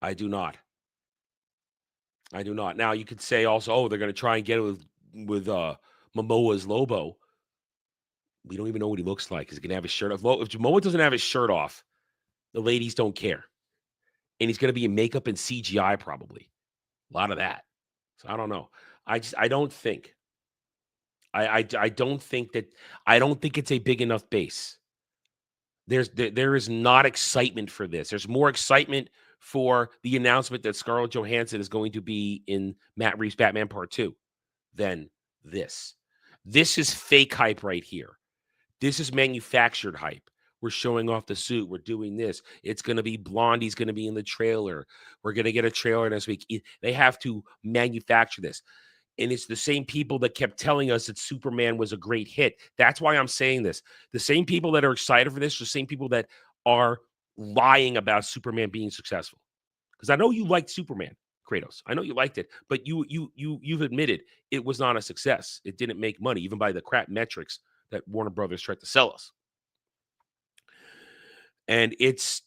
I do not. Now, you could say also, oh, they're going to try and get it with Momoa's Lobo. We don't even know what he looks like. He's going to have his shirt off. If Momoa doesn't have his shirt off, the ladies don't care. And he's going to be in makeup and CGI probably. A lot of that. So I don't know. I don't think. I don't think it's a big enough base. There is not excitement for this. There's more excitement for the announcement that Scarlett Johansson is going to be in Matt Reeves' Batman Part 2 than this. This is fake hype right here. This is manufactured hype. We're showing off the suit. We're doing this. It's going to be Blondie's going to be in the trailer. We're going to get a trailer next week. They have to manufacture this. And it's the same people that kept telling us that Superman was a great hit. That's why I'm saying this. The same people that are excited for this, the same people that are lying about Superman being successful. Because I know you liked Superman, Kratos. I know you liked it, but you've admitted it was not a success. It didn't make money, even by the crap metrics that Warner Brothers tried to sell us. And this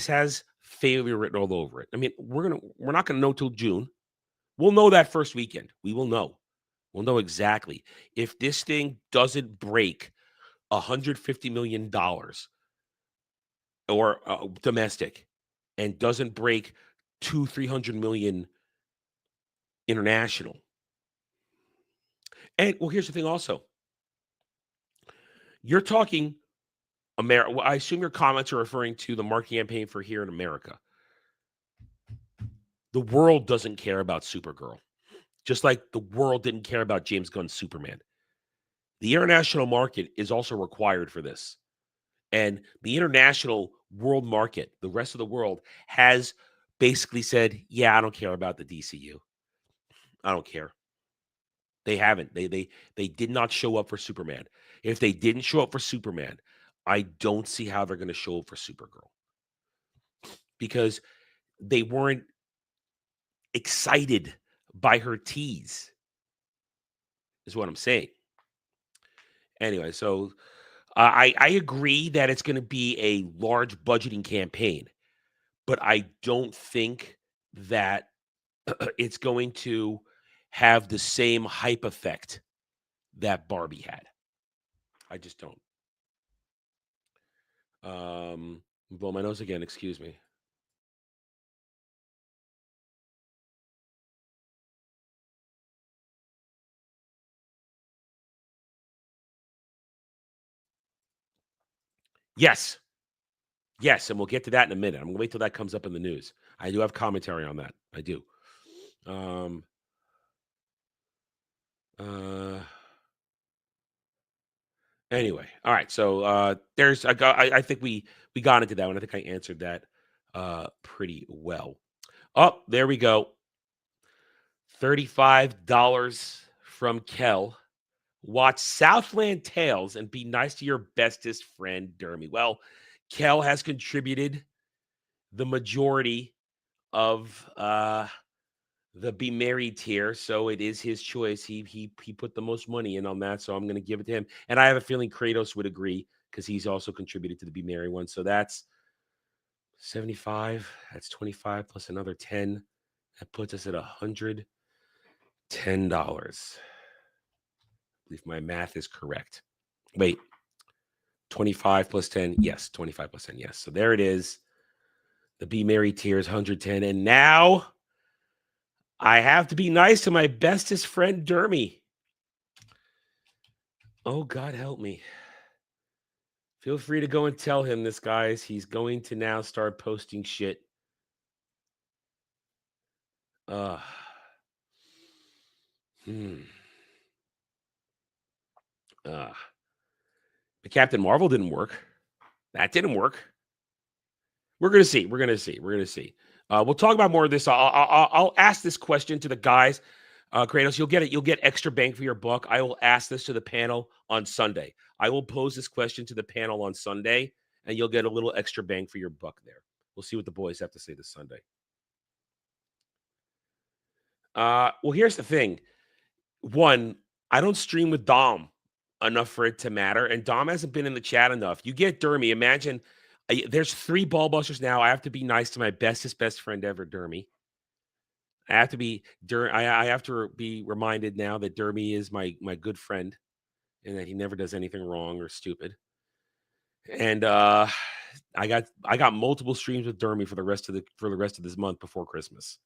has failure written all over it. I mean, we're not gonna know till June. We'll know that first weekend. We will know. We'll know exactly. If this thing doesn't break $150 million or domestic and doesn't break $200-300 million international. And well, here's the thing also. You're talking America. Well, I assume your comments are referring to the marketing campaign for here in America. The world doesn't care about Supergirl, just like the world didn't care about James Gunn's Superman. The international market is also required for this. And the international world market, the rest of the world, has basically said, yeah, I don't care about the DCU. I don't care. They haven't. They did not show up for Superman. If they didn't show up for Superman, I don't see how they're going to show up for Supergirl. Because they weren't excited by her tease, is what I'm saying. Anyway, so I agree that it's going to be a large budgeting campaign, but I don't think that it's going to have the same hype effect that Barbie had. I just don't. Blow my nose again, excuse me. Yes. Yes, and we'll get to that in a minute. I'm going to wait till that comes up in the news. I do have commentary on that. I do. Anyway, all right. So there's I think we got into that one. I think I answered that pretty well. Oh, there we go. $35 from Kel. Watch Southland Tales and be nice to your bestest friend, Dermy. Well, Kel has contributed the majority of the Be Married tier, so it is his choice. He put the most money in on that, so I'm going to give it to him. And I have a feeling Kratos would agree because he's also contributed to the Be Merry one. So that's 75. That's 25 plus another 10. That puts us at $110. If my math is correct. Wait. 25 plus 10. Yes, 25 plus 10. Yes. So there it is. The Be Merry tier is 110. And now I have to be nice to my bestest friend, Dermy. Oh, God help me. Feel free to go and tell him this, guys. He's going to now start posting shit. But Captain Marvel didn't work. That didn't work. We're going to see. We're going to see. We're going to see. We'll talk about more of this. I'll ask this question to the guys. Kratos, you'll get it. You'll get extra bang for your buck. I will ask this to the panel on Sunday. I will pose this question to the panel on Sunday, and you'll get a little extra bang for your buck there. We'll see what the boys have to say this Sunday. Well, here's the thing. One, I don't stream with Dom enough for it to matter, and Dom hasn't been in the chat enough. You get Dermy. Imagine there's 3 ball busters now. I have to be nice to my best friend ever, Dermy. I have to be reminded now that Dermy is my good friend, and that he never does anything wrong or stupid. And I got multiple streams with Dermy for the rest of this month before Christmas.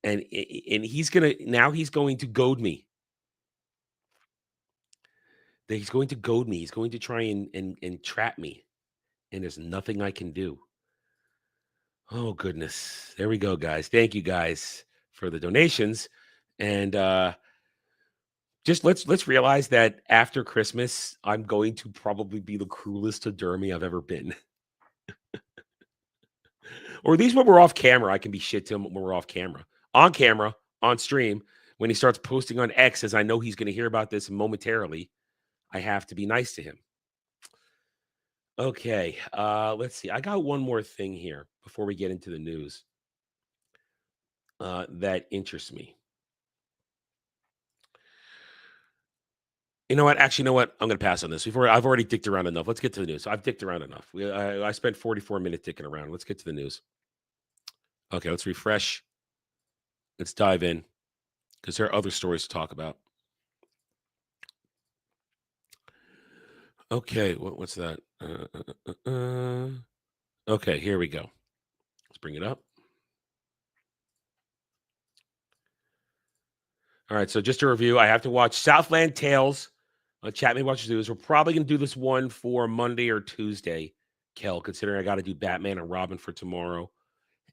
And he's going to goad me. He's going to goad me. He's going to try and trap me. And there's nothing I can do. Oh, goodness. There we go, guys. Thank you, guys, for the donations. And just let's realize that after Christmas, I'm going to probably be the cruelest to Dermy I've ever been. Or at least when we're off camera, I can be shit to him when we're off camera. On camera, on stream, when he starts posting on X, as I know he's going to hear about this momentarily, I have to be nice to him. Okay, let's see. I got one more thing here before we get into the news that interests me. You know what? Actually, you know what? I'm going to pass on this. I've already dicked around enough. Let's get to the news. I've dicked around enough. I spent 44 minutes dicking around. Let's get to the news. Okay, let's refresh. Let's dive in because there are other stories to talk about. Okay, what's that? Okay, here we go. Let's bring it up. All right, so just to review, I have to watch Southland Tales on Chat Me Watch News. We're probably going to do this one for Monday or Tuesday, Kel, considering I got to do Batman and Robin for tomorrow.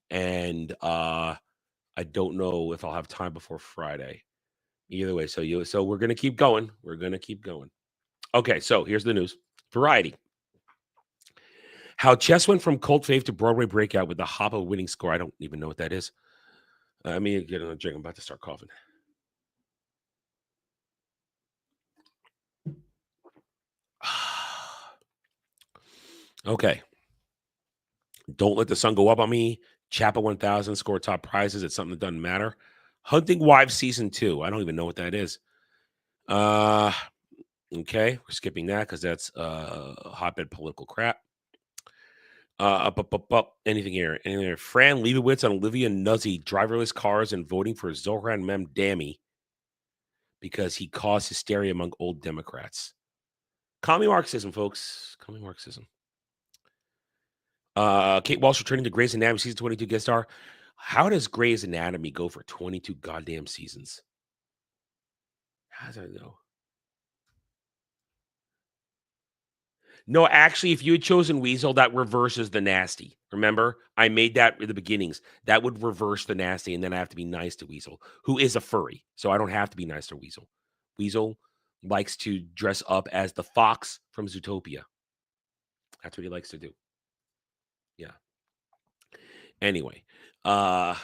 And I don't know if I'll have time before Friday. Either way, so we're going to keep going. We're going to keep going. Okay, so here's the news. Variety. How chess went from cult fave to Broadway breakout with the hop of winning score. I don't even know what that is. I mean, get another drink. I'm about to start coughing. Okay. Don't Let the Sun Go Up on Me. Chappa 1000 score top prizes. It's something that doesn't matter. Hunting Wives season 2. I don't even know what that is. Okay, we're skipping that because that's hotbed political crap. Anything here? Anything here? Fran Lebowitz and Olivia Nuzzy, driverless cars and voting for Zohran Memdami because he caused hysteria among old Democrats. Commie Marxism, folks. Commie Marxism. Kate Walsh returning to Grey's Anatomy season 22 guest star. How does Grey's Anatomy go for 22 goddamn seasons? How does that go? No, actually, if you had chosen Weasel, that reverses the nasty. Remember, I made that in the beginnings. That would reverse the nasty, and then I have to be nice to Weasel, who is a furry. So I don't have to be nice to Weasel. Weasel likes to dress up as the fox from Zootopia. That's what he likes to do. Yeah. Anyway, so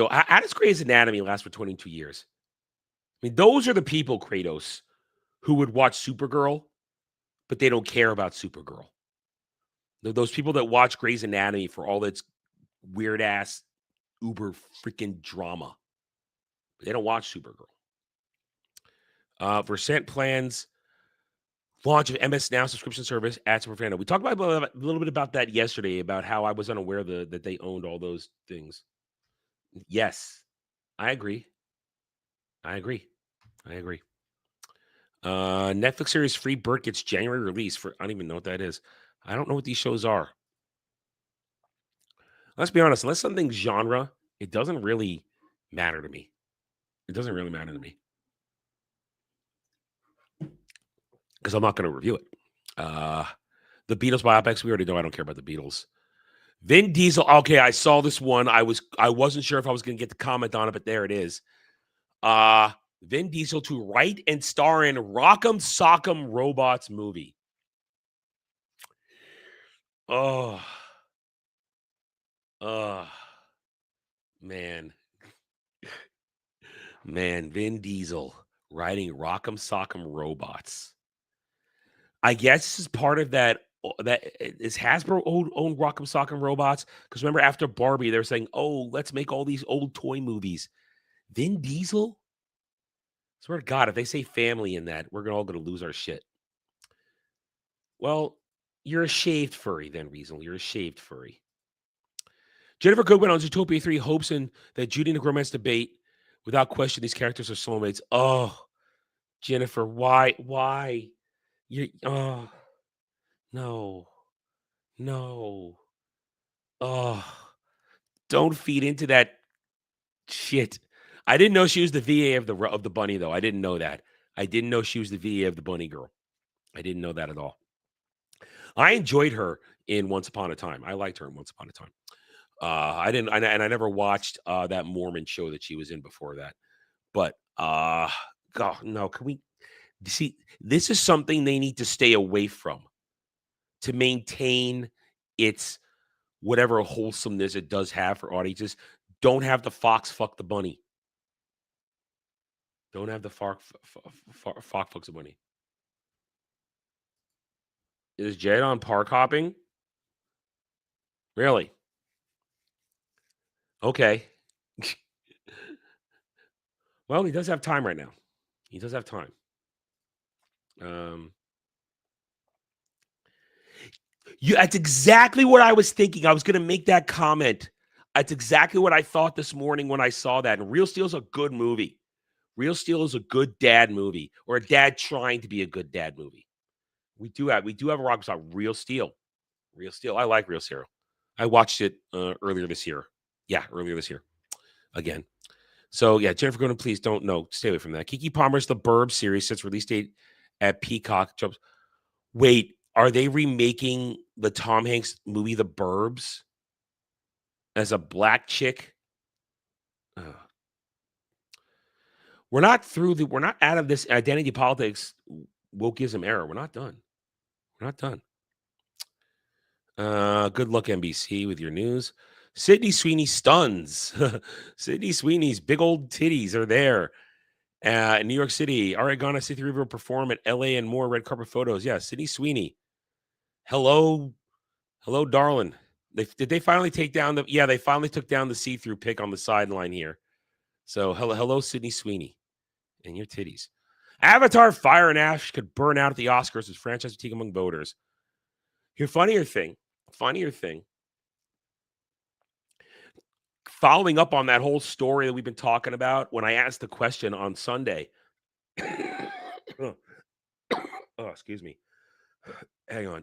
how does Grey's Anatomy last for 22 years? I mean, those are the people, Kratos, who would watch Supergirl, but they don't care about Supergirl. Those people that watch Grey's Anatomy for all its weird ass uber freaking drama. They don't watch Supergirl. Versant plans launch of MS Now subscription service at Super Fandom. We talked about a little bit about that yesterday, about how I was unaware that they owned all those things. Yes, I agree. Netflix series Free Bird gets January release for, I don't even know what that is. I don't know what these shows are. Let's be honest, unless something's genre, it doesn't really matter to me. Because I'm not going to review it. The Beatles biopics, we already know I don't care about the Beatles. Vin Diesel, okay, I saw this one. I wasn't sure if I was going to get to comment on it, but there it is. Vin Diesel to write and star in Rock'em Sock'em Robots movie. Oh, man. Vin Diesel writing Rock'em Sock'em Robots. I guess this is part of that. That is Hasbro own Rock'em Sock'em Robots, because remember after Barbie they're saying, "Oh, let's make all these old toy movies." Vin Diesel. Swear to God, if they say family in that, we're all gonna lose our shit. Well, you're a shaved furry then, Weasel. You're a shaved furry. Jennifer Goodwin on Zootopia 3 hopes in that Judy and the romance debate. Without question, these characters are soulmates. Oh, Jennifer, why? You no. Oh, don't feed into that shit. I didn't know she was the VA of the bunny, though. I didn't know that. I didn't know she was the VA of the bunny girl. I didn't know that at all. I enjoyed her in Once Upon a Time. I liked her in Once Upon a Time. I never watched that Mormon show that she was in before that. But God, no, can we see? This is something they need to stay away from to maintain its whatever wholesomeness it does have for audiences. Don't have the fox fuck the bunny. Don't have the fox fuck the bunny. Is Jed on park hopping? Really? Okay. Well, he does have time right now. He does have time. That's exactly what I was thinking. I was going to make that comment. That's exactly what I thought this morning when I saw that. And Real Steel is a good movie. Real Steel is a good dad movie, or a dad trying to be a good dad movie. We do have a rock star, Real Steel. Real Steel. I like Real Steel. I watched it earlier this year. Yeah, earlier this year. Again. So yeah, Jennifer Gordon, please don't stay away from that. Keke Palmer's The Burbs series sets release date at Peacock. Wait, are they remaking the Tom Hanks movie The Burbs as a black chick? We're not out of this identity politics wokeism era. We're not done. Good luck, NBC, with your news. Sydney Sweeney stuns. Sydney Sweeney's big old titties are there. In New York City, Ariana City River perform at LA and more red carpet photos. Yeah, Sydney Sweeney. Hello, darling. Did they finally take down the? Yeah, they finally took down the see-through pic on the sideline here. So hello, Sydney Sweeney, and your titties. Avatar: Fire and Ash could burn out at the Oscars as franchise fatigue among voters. Here, funnier thing. Following up on that whole story that we've been talking about, when I asked the question on Sunday. Oh, excuse me. Hang on.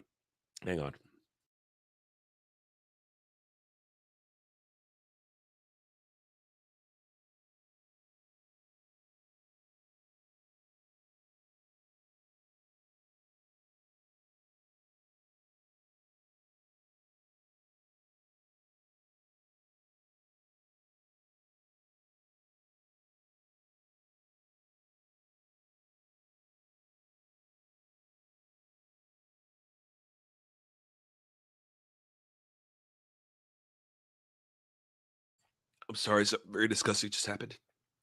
I'm sorry, something very disgusting just happened.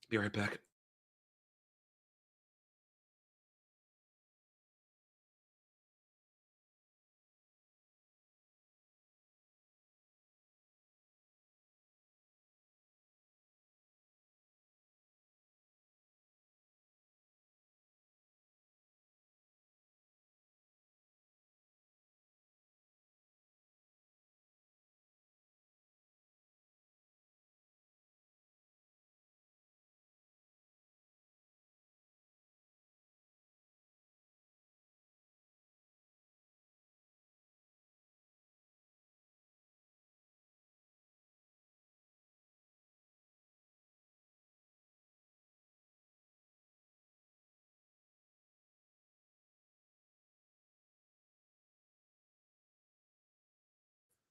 Be right back.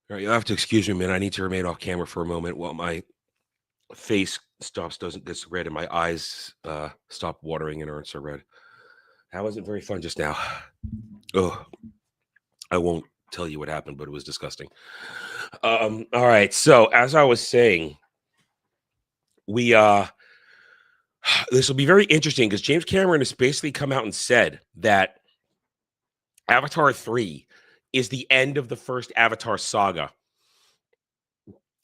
All right, you'll have to excuse me, man. I need to remain off camera for a moment while my face doesn't get red and my eyes stop watering and aren't so red. That wasn't very fun just now. Oh, I won't tell you what happened, but it was disgusting. All right, so as I was saying, we this will be very interesting because James Cameron has basically come out and said that Avatar 3 is the end of the first Avatar saga.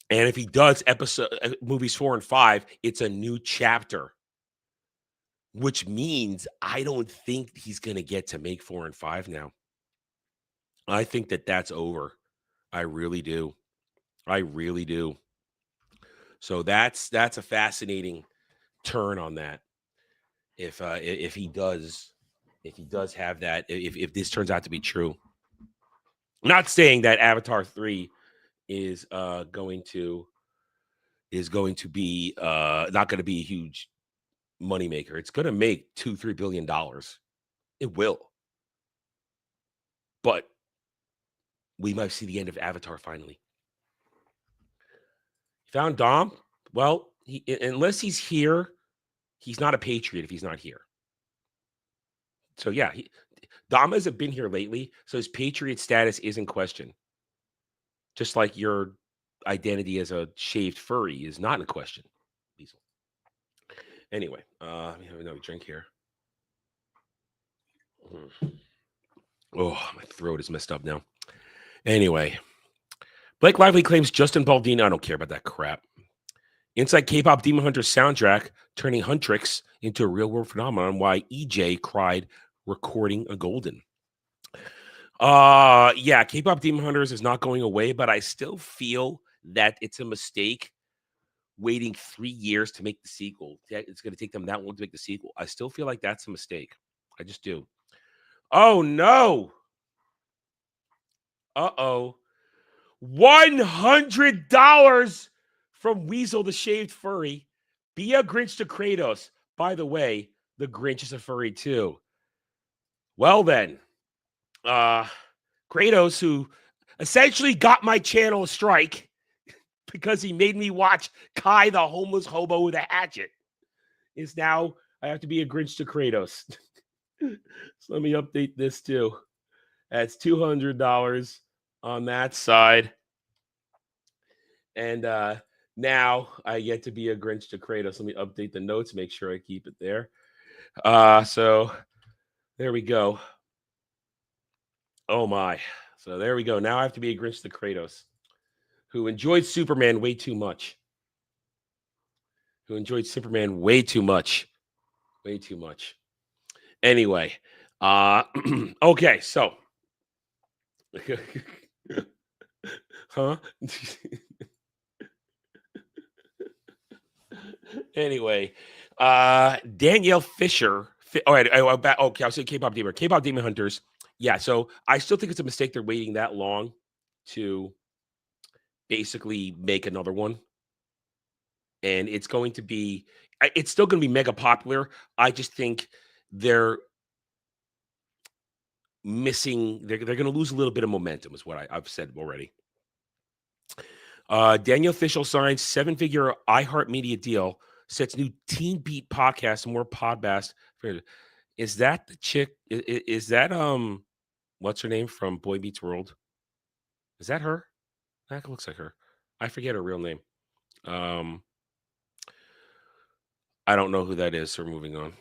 And if he does movies 4 and 5, it's a new chapter, which means I don't think he's going to get to make 4 and 5 now. I think that that's over. I really do. So that's a fascinating turn on that. If he does have that, if this turns out to be true. I'm not saying that Avatar 3 is going to be not going to be a huge moneymaker. It's going to make $2-3 billion. It will. But we might see the end of Avatar finally. Found Dom? Well, unless he's here, he's not a patriot if he's not here. So yeah, Dom hasn't been here lately, so his patriot status is in question. Just like your identity as a shaved furry is not in question. Anyway, let me have another drink here. Oh, my throat is messed up now. Anyway, Blake Lively claims Justin Baldini. I don't care about that crap. Inside K-pop Demon Hunter soundtrack turning Huntrix into a real-world phenomenon. Why EJ cried recording a golden. Yeah, K-pop Demon Hunters is not going away, but I still feel that it's a mistake waiting 3 years to make the sequel. It's going to take them that long to make the sequel. I still feel like that's a mistake. I just do. Oh, no. Uh-oh. $100 from Weasel the Shaved Furry. Be a Grinch to Kratos. By the way, the Grinch is a furry too. Well then, Kratos, who essentially got my channel a strike because he made me watch Kai the homeless hobo with a hatchet, is now I have to be a Grinch to Kratos. So let me update this too. That's $200 on that side. And now I get to be a Grinch to Kratos. Let me update the notes, make sure I keep it there. So there we go. Oh my. So there we go. Now I have to be a Grinch to Kratos, who enjoyed Superman way too much. Way too much. Anyway, okay, so huh? Anyway, Danielle Fisher. All right, okay, I'll say K-pop Demon Hunters. Yeah, so I still think it's a mistake they're waiting that long to basically make another one. And it's going to be, it's still going to be mega popular. I just think they're missing, they're going to lose a little bit of momentum, is what I've said already. Daniel Fishel signs 7-figure iHeartMedia deal, sets new Teen Beat podcast, more podbast. Is that the chick? Is that what's her name from Boy Meets World? Is that her? That looks like her. I forget her real name. I don't know who that is, so we're moving on.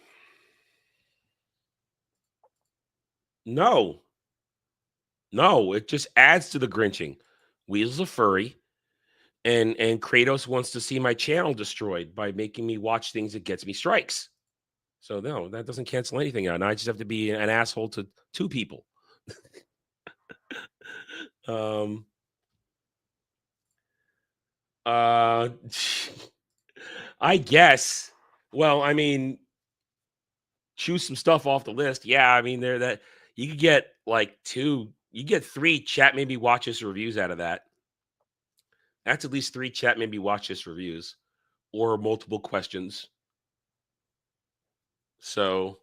No, it just adds to the Grinching. Weasel's a furry, and Kratos wants to see my channel destroyed by making me watch things that gets me strikes. So no, that doesn't cancel anything out. And I just have to be an asshole to two people. I guess. Well, I mean, choose some stuff off the list. Yeah, I mean, there that you could get like 3 chat maybe watch this reviews out of that. That's at least 3 chat maybe watch this reviews or multiple questions. So,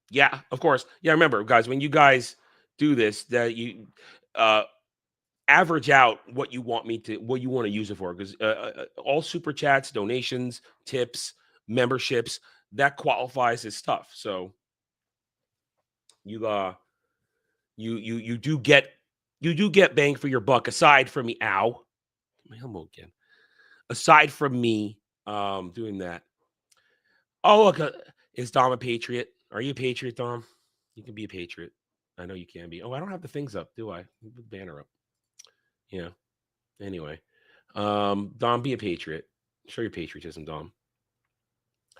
yeah, of course. Yeah, remember, guys, when you guys do this, that you average out what you want to use it for, because all super chats, donations, tips, memberships, that qualifies as stuff. So you do get bang for your buck, aside from me. Ow, my elbow again. Aside from me doing that. Oh, look, is Dom a patriot? Are you a patriot, Dom? You can be a patriot. I know you can be. Oh, I don't have the things up, do I? Put the banner up. Yeah. Anyway, Dom, be a patriot. Show your patriotism, Dom.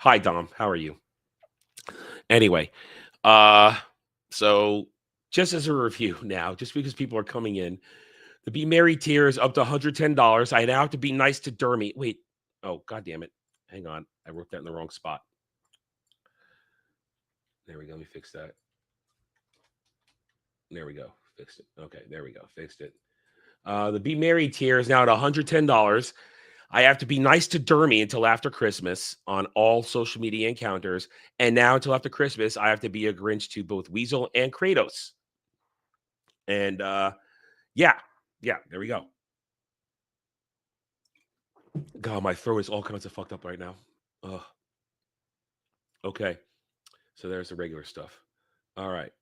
Hi, Dom. How are you? Anyway, so just as a review now, just because people are coming in, the Be Merry tier is up to $110. I now have to be nice to Dermy. Wait. Oh, God damn it. Hang on. I wrote that in the wrong spot. There we go. Let me fix that. There we go. Fixed it. Okay. There we go. Fixed it. The Be Merry tier is now at $110. I have to be nice to Dermy until after Christmas on all social media encounters. And now until after Christmas, I have to be a Grinch to both Weasel and Kratos. And yeah, there we go. God, my throat is all kinds of fucked up right now. Ugh. Okay. So there's the regular stuff. All right.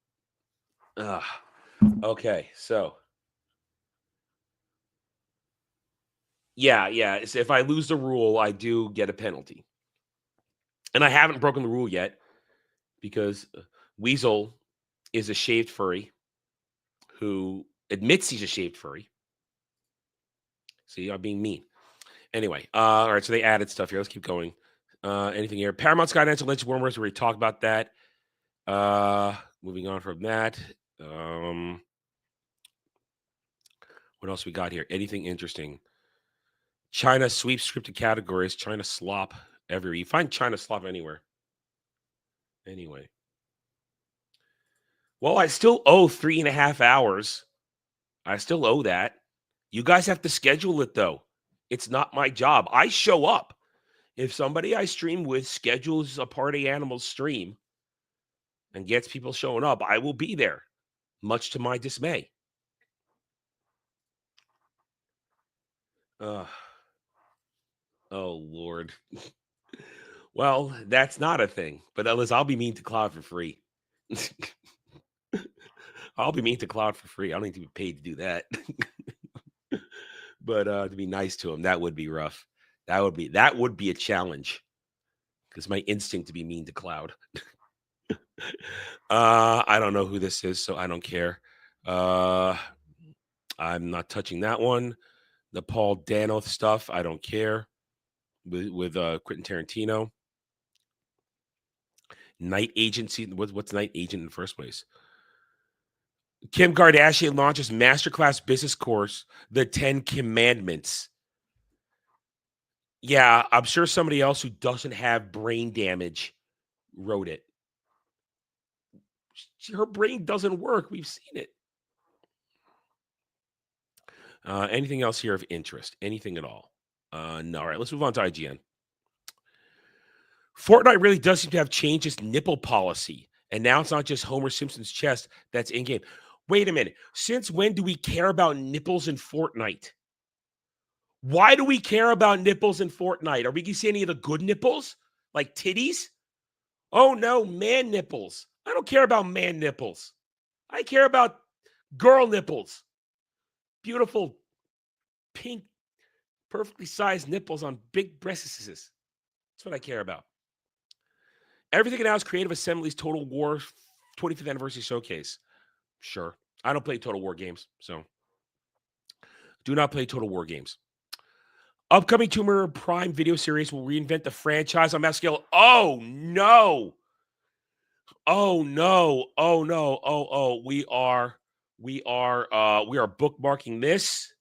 Okay. So yeah. So if I lose the rule, I do get a penalty. And I haven't broken the rule yet because Weasel is a shaved furry who admits he's a shaved furry. See, I'm being mean. Anyway, all right, so they added stuff here. Let's keep going. Anything here? Paramount Skydance and Legends of Wormers, we already talked about that. Moving on from that. What else we got here? Anything interesting? China sweeps scripted categories. China slop everywhere. You find China slop anywhere. Anyway. Well, I still owe 3.5 hours. I still owe that. You guys have to schedule it, though. It's not my job. I show up. If somebody I stream with schedules a Party Animals stream and gets people showing up, I will be there, much to my dismay. Oh, Lord. Well, that's not a thing. But Ellis, I'll be mean to Cloud for free. I'll be mean to Cloud for free. I don't need to be paid to do that. But to be nice to him, that would be rough. That would be a challenge. Because my instinct to be mean to Cloud. I don't know who this is, so I don't care. I'm not touching that one. The Paul Dano stuff, I don't care. With Quentin Tarantino. Night Agency. What's Night Agent in the first place? Kim Kardashian launches masterclass business course, The 10 Commandments. Yeah, I'm sure somebody else who doesn't have brain damage wrote it. Her brain doesn't work. We've seen it. Anything else here of interest? Anything at all? No. All right, let's move on to IGN. Fortnite really does seem to have changed its nipple policy. And now it's not just Homer Simpson's chest that's in-game. Wait a minute. Since when do we care about nipples in Fortnite? Why do we care about nipples in Fortnite? Are we going to see any of the good nipples? Like titties? Oh, no, man nipples. I don't care about man nipples. I care about girl nipples. Beautiful, pink, perfectly sized nipples on big breasts. That's what I care about. Everything now is Creative Assembly's Total War 25th Anniversary Showcase. Sure. I don't play Total War games, so do not play Total War games. Upcoming Tomb Raider Prime video series will reinvent the franchise on mass scale. Oh, no. Oh, no. Oh, no. Oh, we are bookmarking this.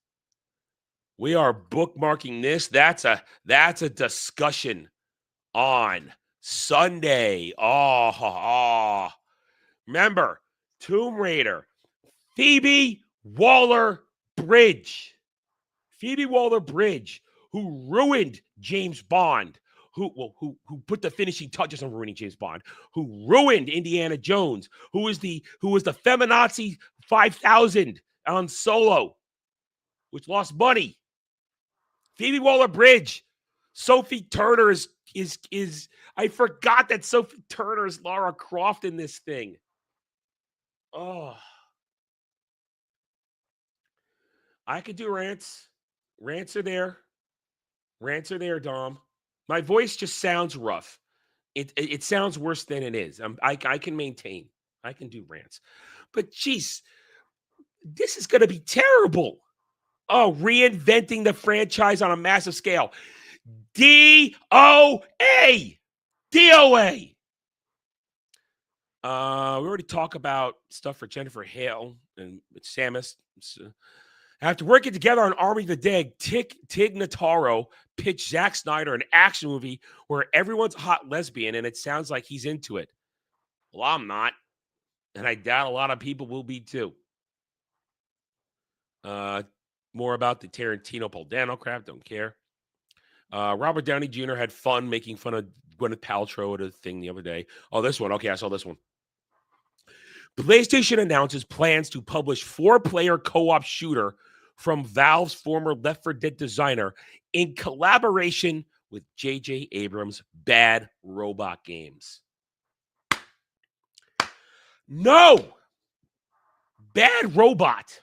We are bookmarking this. That's a discussion on Sunday. Remember, Tomb Raider, Phoebe Waller-Bridge. Phoebe Waller-Bridge, who ruined James Bond, who put the finishing touches on ruining James Bond, who ruined Indiana Jones, who was the feminazi 5000 on Solo, which lost money. Phoebe Waller-Bridge, Sophie Turner is I forgot that Sophie Turner is Lara Croft in this thing. Oh, I could do rants. Rants are there. Rants are there, Dom. My voice just sounds rough. It sounds worse than it is. I can maintain. I can do rants. But geez, this is going to be terrible. Oh, reinventing the franchise on a massive scale. DOA. DOA. We already talked about stuff for Jennifer Hale and Samus. After working together on Army of the Dead, Tig Notaro pitched Zack Snyder an action movie where everyone's a hot lesbian, and it sounds like he's into it. Well, I'm not, and I doubt a lot of people will be too. More about the Tarantino Paul Dano crap, don't care. Robert Downey Jr. had fun making fun of Gwyneth Paltrow at a thing the other day. Oh, this one. Okay, I saw this one. PlayStation announces plans to publish 4-player co-op shooter from Valve's former Left 4 Dead designer in collaboration with J.J. Abrams' Bad Robot Games. No! Bad Robot.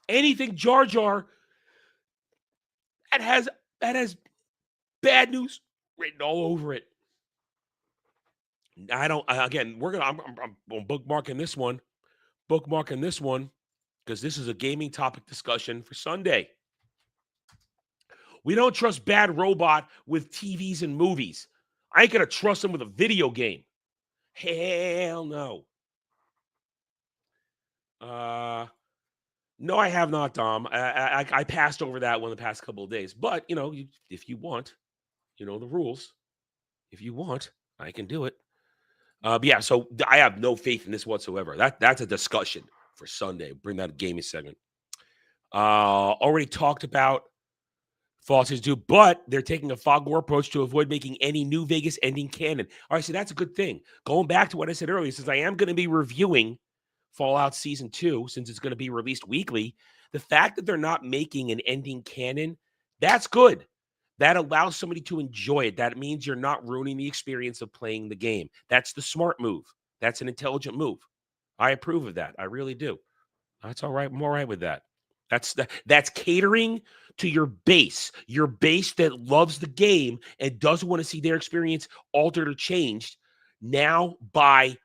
Anything Jar Jar that has bad news written all over it. I'm bookmarking this one. Bookmarking this one because this is a gaming topic discussion for Sunday. We don't trust Bad Robot with TVs and movies. I ain't going to trust them with a video game. Hell no. No, I have not, Dom. I passed over that one the past couple of days. But, if you want, the rules. If you want, I can do it. But yeah, so I have no faith in this whatsoever. That's a discussion for Sunday. Bring that gaming segment. Already talked about Fallout Season 2, but they're taking a fog war approach to avoid making any new Vegas ending canon. All right, so that's a good thing. Going back to what I said earlier, since I am going to be reviewing Fallout Season 2, since it's going to be released weekly, the fact that they're not making an ending canon, that's good. That allows somebody to enjoy it. That means you're not ruining the experience of playing the game. That's the smart move. That's an intelligent move. I approve of that. I really do. That's all right. I'm all right with that. That's catering to your base that loves the game and doesn't want to see their experience altered or changed. Now, by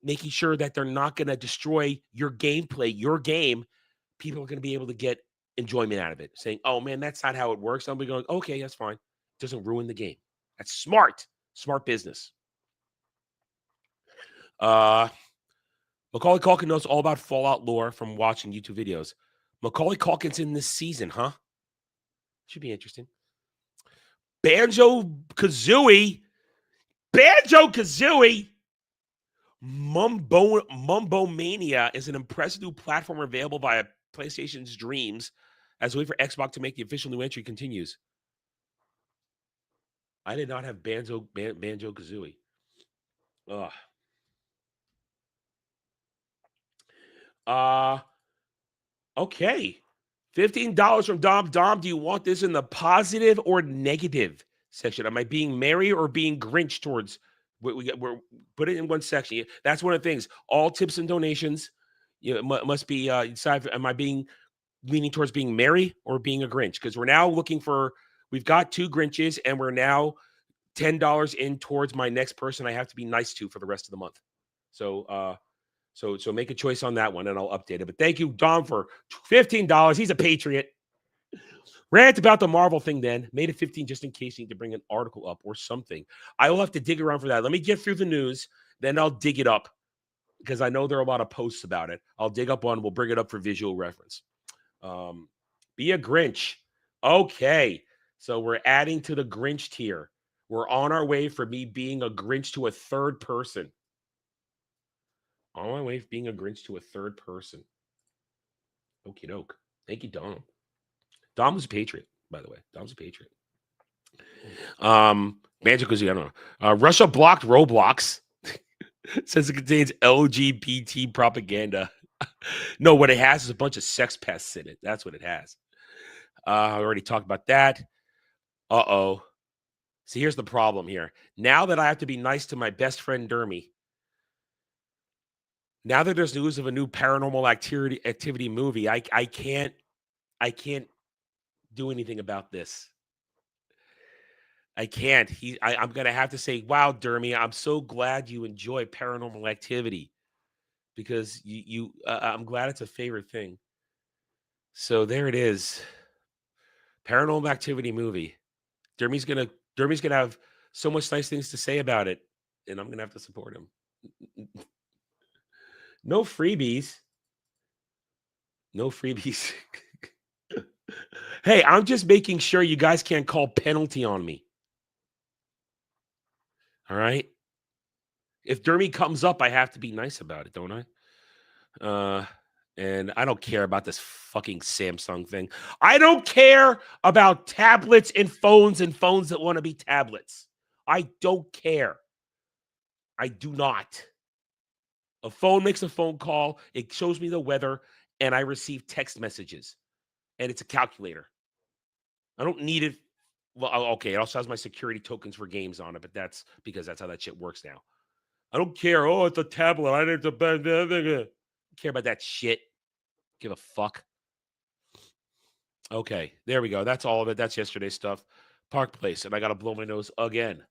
making sure that they're not going to destroy your gameplay, your game, people are going to be able to get enjoyment out of it. Saying, "Oh man, that's not how it works." I'll be going, "Okay, that's fine. It doesn't ruin the game." That's smart business. Macaulay Culkin knows all about Fallout lore from watching YouTube videos. Macaulay Culkin's in this season, huh? Should be interesting. Banjo-Kazooie. Mumbo Mania is an impressive new platform available via PlayStation's Dreams as a way for Xbox to make the official new entry continues. I did not have Banjo-Kazooie. Ugh. Okay. $15 from Dom. Dom, do you want this in the positive or negative section? Am I being merry or being Grinch towards we're put it in one section? That's one of the things. All tips and donations, must be decide. Am I being leaning towards being merry or being a Grinch? Because we're now looking for. We've got 2 Grinches, and we're now $10 in towards my next person I have to be nice to for the rest of the month. So So make a choice on that one, and I'll update it. But thank you, Dom, for $15. He's a patriot. Rant about the Marvel thing then. Made it 15 just in case you need to bring an article up or something. I will have to dig around for that. Let me get through the news, then I'll dig it up because I know there are a lot of posts about it. I'll dig up one. We'll bring it up for visual reference. Be a Grinch. Okay. So we're adding to the Grinch tier. We're on our way for me being a Grinch to a third person. On my way of being a Grinch to a third person. Okie doke. Thank you, Dom. Dom was a patriot, by the way. Dom's a patriot. Banjo-Kazooie, I don't know. Russia blocked Roblox. Says it contains LGBT propaganda. No, what it has is a bunch of sex pests in it. That's what it has. I already talked about that. Uh-oh. See, here's the problem here. Now that I have to be nice to my best friend Dermy, now that there's news of a new Paranormal Activity movie, I can't do anything about this. I can't. I'm gonna have to say, wow, Dermy, I'm so glad you enjoy Paranormal Activity because I'm glad it's a favorite thing. So there it is. Paranormal Activity movie. Dermy's gonna have so much nice things to say about it, and I'm gonna have to support him. No freebies. No freebies. Hey, I'm just making sure you guys can't call penalty on me. All right? If Dermy comes up, I have to be nice about it, don't I? And I don't care about this fucking Samsung thing. I don't care about tablets and phones that want to be tablets. I don't care. I do not. A phone makes a phone call. It shows me the weather, and I receive text messages. And it's a calculator. I don't need it. Well, okay, it also has my security tokens for games on it, but that's because that's how that shit works now. I don't care. Oh, it's a tablet. I don't care about that shit. Give a fuck. Okay, there we go. That's all of it. That's yesterday's stuff. Park Place, and I got to blow my nose again.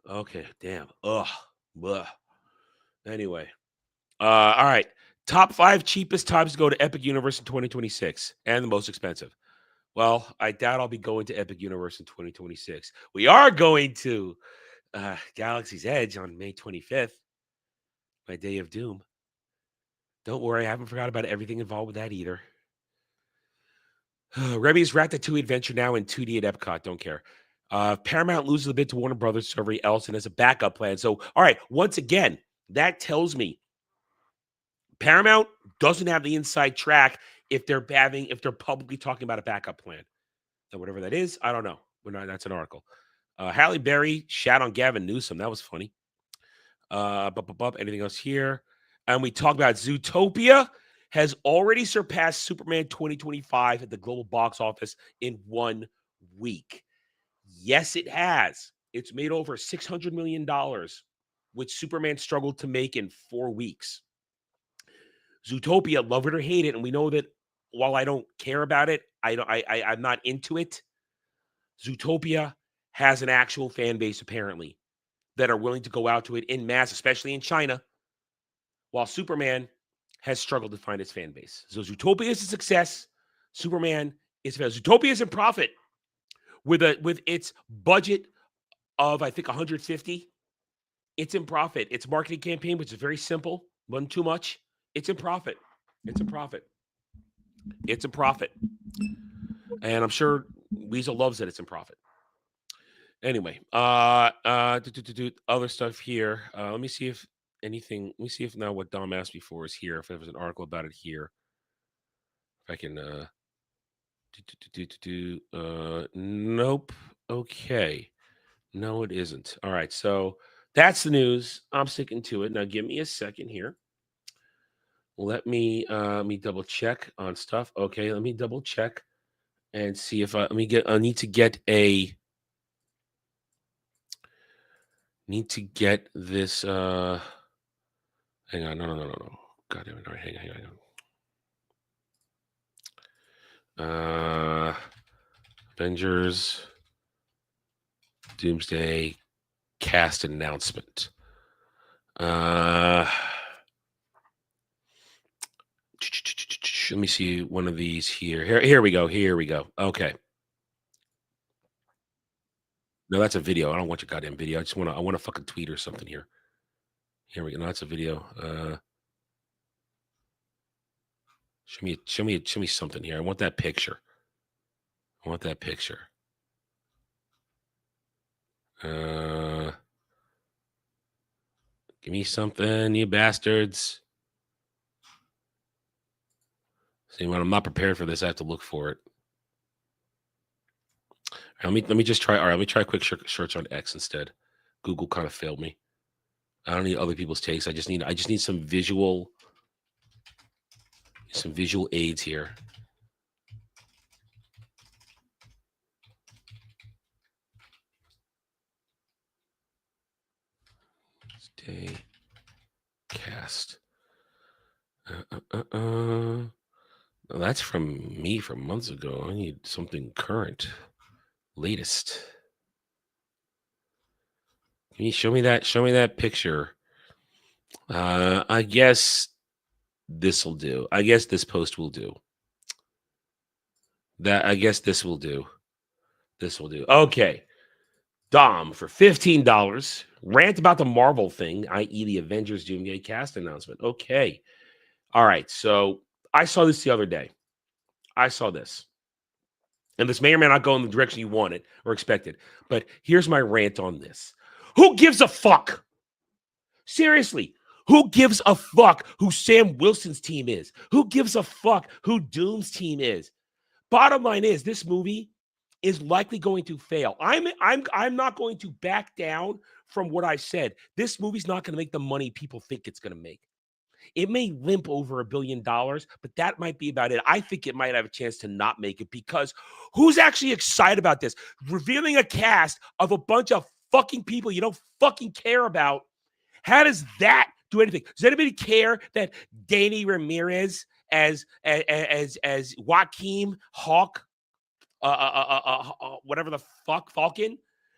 Okay, damn. Ugh. Blah. Anyway. All right. Top 5 cheapest times to go to Epic Universe in 2026 and the most expensive. Well, I doubt I'll be going to Epic Universe in 2026. We are going to Galaxy's Edge on May 25th, my day of doom. Don't worry, I haven't forgot about everything involved with that either. Remy's Ratatouille adventure now in 2D at Epcot. Don't care. Paramount loses a bid to Warner Brothers to every else and has a backup plan. So, all right, once again, that tells me Paramount doesn't have the inside track if they're publicly talking about a backup plan. And whatever that is, I don't know. That's an article. Halle Berry shat on Gavin Newsom. That was funny. Anything else here? And we talked about Zootopia has already surpassed Superman 2025 at the global box office in 1 week. Yes, it has. It's made over $600 million, which Superman struggled to make in 4 weeks. Zootopia, love it or hate it, and we know that while I don't care about it, I'm not into it. Zootopia has an actual fan base, apparently, that are willing to go out to it in mass, especially in China, while Superman has struggled to find its fan base. So Zootopia is a success. Superman is a failure. Zootopia is in profit with its budget of, I think, 150. It's in profit. Its marketing campaign, which is very simple, wasn't too much. It's in profit. It's a profit. It's a profit. And I'm sure Weasel loves that it's in profit. Anyway, other stuff here. Let me see if now what Dom asked me for is here. If there was an article about it here. If I can nope. Okay. No, it isn't. All right, so that's the news. I'm sticking to it. Now give me a second here. Let me double check on stuff. Okay, let me double check and see if I need to get this hang on. No. God damn it. All right, hang on. Avengers Doomsday cast announcement. Let me see one of these here. Here we go. Okay. No, that's a video. I don't want your goddamn video. I want a fucking tweet or something here. Here we go. No, that's a video. Show me something here. I want that picture. Give me something, you bastards. See, when I'm not prepared for this, I have to look for it. Let me just try. All right, let me try a quick search on X instead. Google kind of failed me. I don't need other people's takes. I just need some visual aids here. Stay cast. Well, that's from me from months ago. I need something current, latest. Can you show me that picture? I guess this will do. I guess this post will do. I guess this will do. Okay. Dom, for $15, rant about the Marvel thing, i.e. the Avengers Doomsday cast announcement. Okay. All right. So I saw this the other day. And this may or may not go in the direction you wanted or expected. But here's my rant on this. Who gives a fuck? Seriously. Who gives a fuck who Sam Wilson's team is? Who gives a fuck who Doom's team is? Bottom line is, this movie is likely going to fail. I'm not going to back down from what I said. This movie's not going to make the money people think it's going to make. It may limp over $1 billion, but that might be about it. I think it might have a chance to not make it because who's actually excited about this? Revealing a cast of a bunch of fucking people you don't fucking care about. How does that do anything? Does anybody care that Danny Ramirez as Joaquin Hawk, whatever the fuck, Falcon?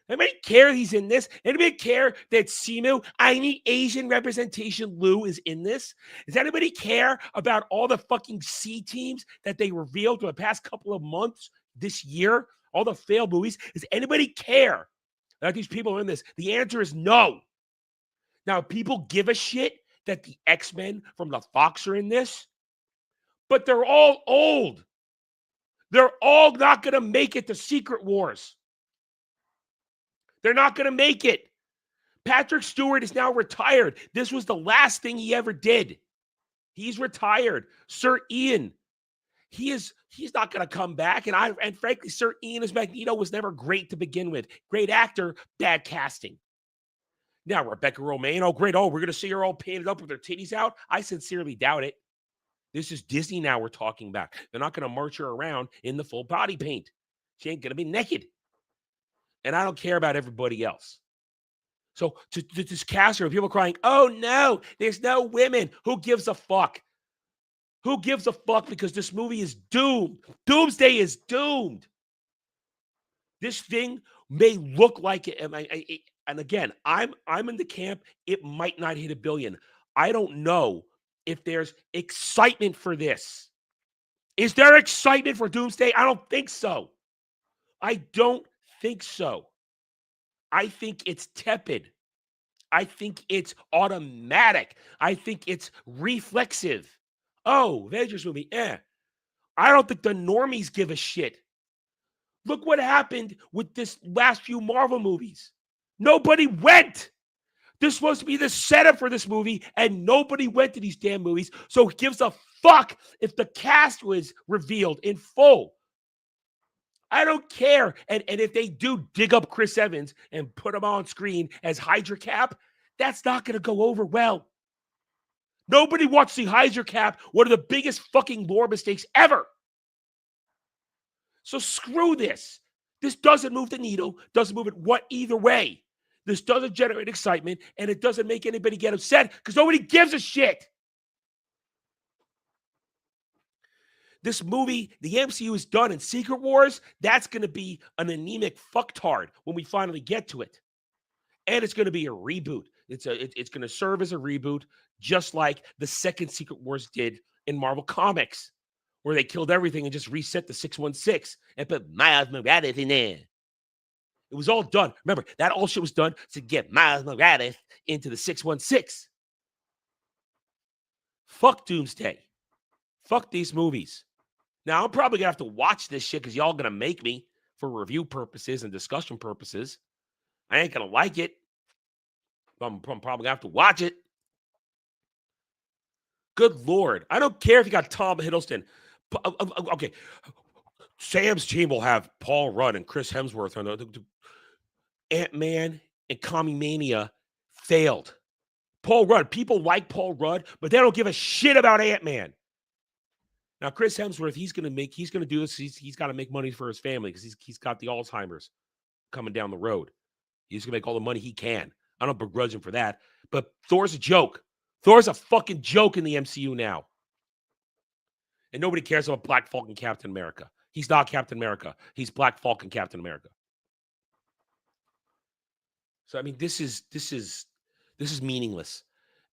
Anybody care he's in this? Anybody care that Simu, I need Asian representation, Lou, is in this? Does anybody care about all the fucking C teams that they revealed for the past couple of months this year? All the failed movies? Does anybody care that these people are in this? The answer is no. Now, people give a shit that the X-Men from the Fox are in this, but they're all old. They're all not going to make it to Secret Wars. They're not going to make it. Patrick Stewart is now retired. This was the last thing he ever did. He's retired. Sir Ian, he's not going to come back. And frankly, Sir Ian as Magneto was never great to begin with. Great actor, bad casting. Now, Rebecca Romijn, oh, great. Oh, we're going to see her all painted up with her titties out. I sincerely doubt it. This is Disney now we're talking about. They're not going to march her around in the full body paint. She ain't going to be naked. And I don't care about everybody else. So to this cast here, people crying, oh, no, there's no women. Who gives a fuck? Who gives a fuck? Because this movie is doomed. Doomsday is doomed. This thing may look like it. And again, I'm in the camp. It might not hit $1 billion. I don't know if there's excitement for this. Is there excitement for Doomsday? I don't think so. I don't think so. I think it's tepid. I think it's automatic. I think it's reflexive. Oh, Avengers movie, I don't think the normies give a shit. Look what happened with this last few Marvel movies. Nobody went. This was supposed to be the setup for this movie, and nobody went to these damn movies. So it gives a fuck if the cast was revealed in full. I don't care. And if they do dig up Chris Evans and put him on screen as Hydra Cap, that's not going to go over well. Nobody wants to see Hydra Cap, one of the biggest fucking lore mistakes ever. So screw this. This doesn't move the needle, doesn't move it either way. This doesn't generate excitement, and it doesn't make anybody get upset because nobody gives a shit. This movie, the MCU is done in Secret Wars. That's going to be an anemic fucktard when we finally get to it. And it's going to be a reboot. It's going to serve as a reboot, just like the second Secret Wars did in Marvel Comics, where they killed everything and just reset the 616 and put Miles Morales in there. It was all done. Remember, that all shit was done to get Miles Morales into the 616. Fuck Doomsday. Fuck these movies. Now, I'm probably going to have to watch this shit because y'all going to make me for review purposes and discussion purposes. I ain't going to like it. I'm probably going to have to watch it. Good Lord. I don't care if you got Tom Hiddleston. Okay. Sam's team will have Paul Rudd and Chris Hemsworth on the Ant-Man and Commie-Mania failed. Paul Rudd. People like Paul Rudd, but they don't give a shit about Ant-Man. Now, Chris Hemsworth, he's going to do this. He's got to make money for his family because he's got the Alzheimer's coming down the road. He's going to make all the money he can. I don't begrudge him for that. But Thor's a joke. Thor's a fucking joke in the MCU now. And nobody cares about Black Falcon Captain America. He's not Captain America. He's Black Falcon Captain America. So, I mean, this is meaningless.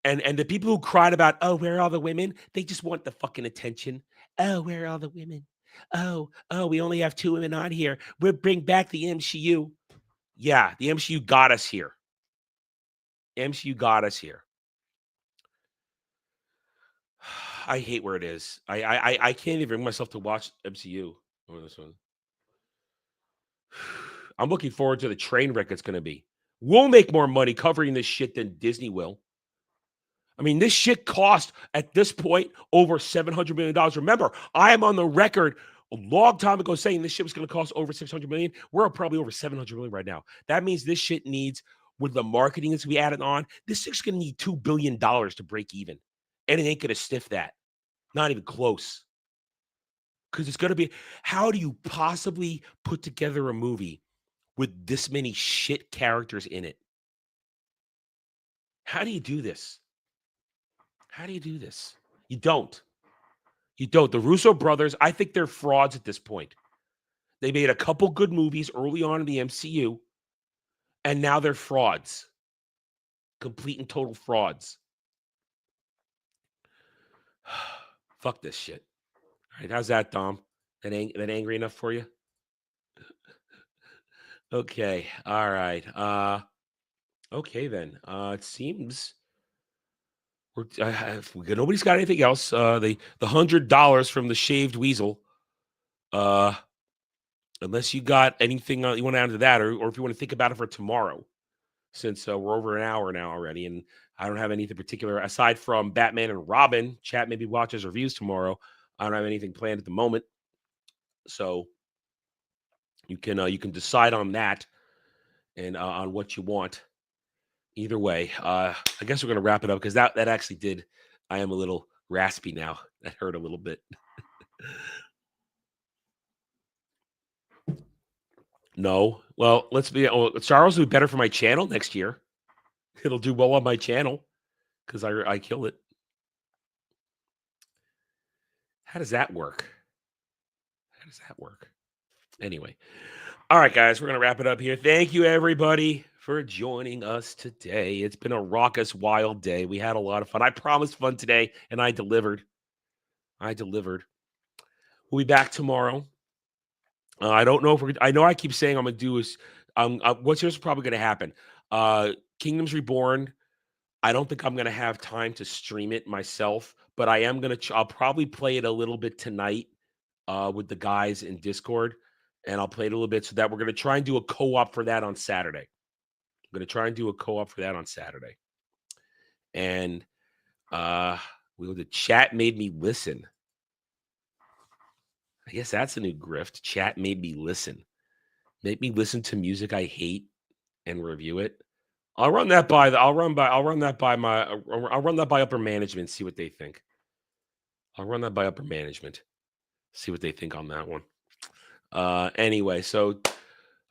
And the people who cried about, oh, where are all the women? They just want the fucking attention. Oh, where are all the women? Oh, we only have 2 women on here. We'll bring back the MCU. Yeah, the MCU got us here. MCU got us here. I hate where it is. I can't even bring myself to watch MCU over this one. I'm looking forward to the train wreck it's going to be. We'll make more money covering this shit than Disney will. I mean, this shit cost, at this point, over $700 million. Remember, I am on the record a long time ago saying this shit was going to cost over $600 million. We're probably over $700 million right now. That means this shit needs, with the marketing that's going to be added on, this shit's going to need $2 billion to break even. And it ain't going to sniff that. Not even close. Because it's going to be, how do you possibly put together a movie with this many shit characters in it? How do you do this? How do you do this? You don't. You don't. The Russo brothers, I think they're frauds at this point. They made a couple good movies early on in the MCU, and now they're frauds. Complete and total frauds. Fuck this shit. All right, how's that, Dom? That angry enough for you? Okay. All right. Okay then. It seems nobody's got anything else. The $100 from the shaved weasel. Uh, unless you got anything you want to add to that, or if you want to think about it for tomorrow, since we're over an hour now already, and I don't have anything particular aside from Batman and Robin. Chat maybe watches reviews tomorrow. I don't have anything planned at the moment, so you can decide on that and on what you want. Either way, I guess we're gonna wrap it up because that actually did. I am a little raspy now. That hurt a little bit. No, well, let's be. Star Wars will be better for my channel next year. It'll do well on my channel because I kill it. How does that work? How does that work? Anyway, all right, guys, we're gonna wrap it up here. Thank you, everybody, for joining us today. It's been a raucous, wild day. We had a lot of fun. I promised fun today, and I delivered. I delivered. We'll be back tomorrow. I don't know if we're. I know I keep saying I'm gonna do is. What's here's probably gonna happen. Kingdoms Reborn. I don't think I'm gonna have time to stream it myself, but I am gonna. I'll probably play it a little bit tonight with the guys in Discord, and I'll play it a little bit so that we're gonna try and do a co-op for that on Saturday. I'm gonna try and do a co-op for that on Saturday, and the chat made me listen. I guess that's a new grift. Chat made me listen. Make me listen to music I hate and review it. I'll run that by upper management, see what they think. I'll run that by upper management. See what they think on that one. Anyway, so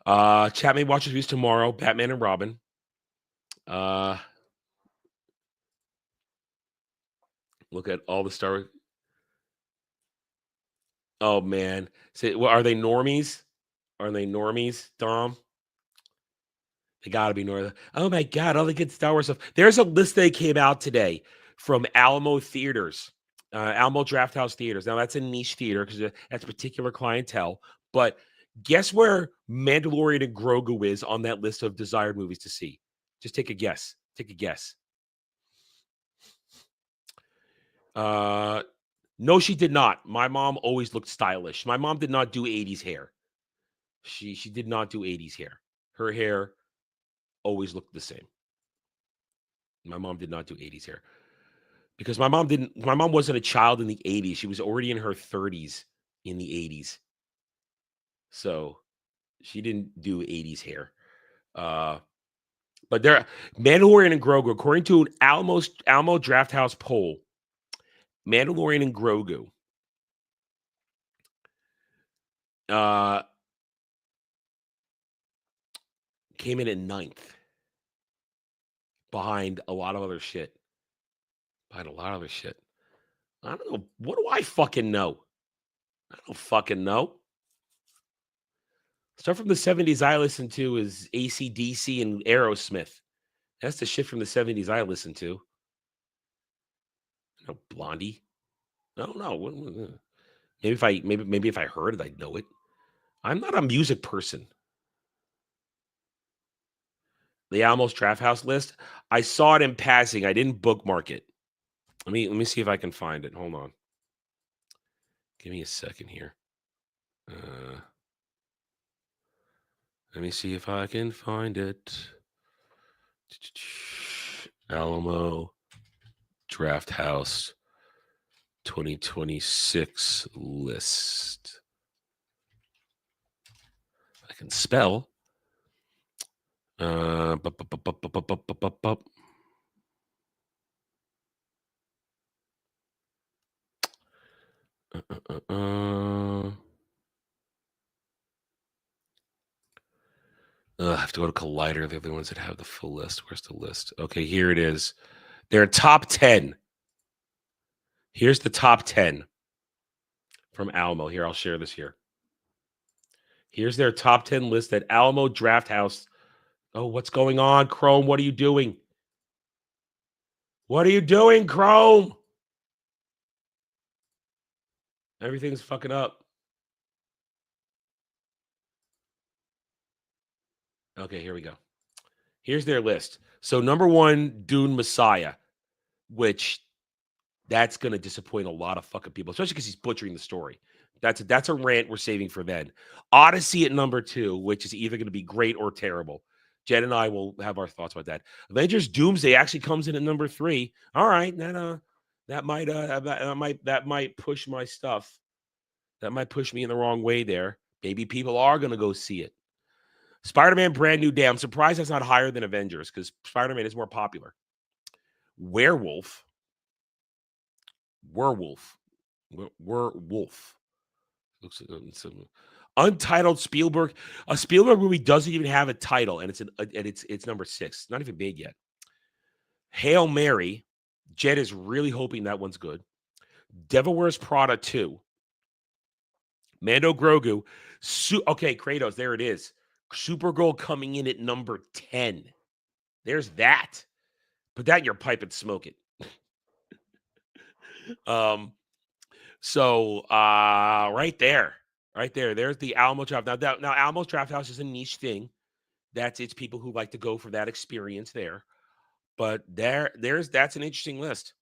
chat may watch reviews tomorrow, Batman and Robin. Look at all the Star. Oh man. Say, well, are they normies? Are they normies, Dom? They gotta be north. Oh my god, all the good Star Wars stuff. There's a list that came out today from Alamo Theaters, Alamo Drafthouse Theaters. Now that's a niche theater because that's particular clientele. But guess where Mandalorian and Grogu is on that list of desired movies to see? Just take a guess. Take a guess. No, she did not. My mom always looked stylish. My mom did not do 80s hair. She did not do 80s hair. Her hair always looked the same. My mom did not do 80s hair because my mom wasn't a child in the 80s. She was already in her 30s in the 80s. So she didn't do 80s hair. But there, Mandalorian and Grogu, according to an Alamo Drafthouse poll, Mandalorian and Grogu came in at 9th behind a lot of other shit. Behind a lot of other shit. I don't know. What do I fucking know? I don't fucking know. Stuff from the 70s I listen to is AC/DC and Aerosmith. That's the shit from the 70s I listen to. No, Blondie. I don't know. Maybe if I heard it, I'd know it. I'm not a music person. The Almost Draft House list. I saw it in passing. I didn't bookmark it. Let me see if I can find it. Hold on. Give me a second here. Let me see if I can find it. Alamo Draft House 2026 list. I can spell. I have to go to Collider. They're the ones that have the full list. Where's the list? Okay, here it is. They're top 10. Here's the top 10 from Alamo. Here, I'll share this here. Here's their top 10 list at Alamo Drafthouse. Oh, what's going on, Chrome? What are you doing? What are you doing, Chrome? Everything's fucking up. Okay, here we go. Here's their list. So number 1, Dune Messiah, which that's going to disappoint a lot of fucking people, especially because he's butchering the story. That's a rant we're saving for then. Odyssey at number 2, which is either going to be great or terrible. Jen and I will have our thoughts about that. Avengers Doomsday actually comes in at number 3. All right, that might push my stuff. That might push me in the wrong way there. Maybe people are going to go see it. Spider-Man Brand New Day. I'm surprised that's not higher than Avengers because Spider-Man is more popular. Werewolf. Looks like it's Untitled Spielberg. A Spielberg movie doesn't even have a title, and it's number 6. Not even made yet. Hail Mary. Jed is really hoping that one's good. Devil Wears Prada 2. Mando Grogu. Okay, Kratos. There it is. Supergirl coming in at number 10. There's that. Put that in your pipe and smoke it. So right there, there's the Alamo Draft. Now Alamo Draft House is a niche thing. It's people who like to go for that experience there. But that's an interesting list.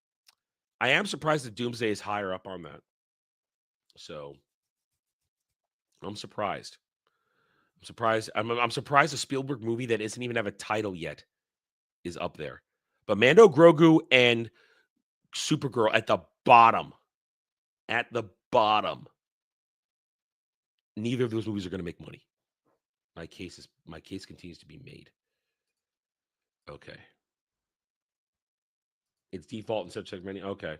I am surprised that Doomsday is higher up on that. So I'm surprised. I'm surprised a Spielberg movie that doesn't even have a title yet is up there. But Mando Grogu and Supergirl at the bottom. At the bottom. Neither of those movies are going to make money. My case continues to be made. Okay. It's default in such many. Okay.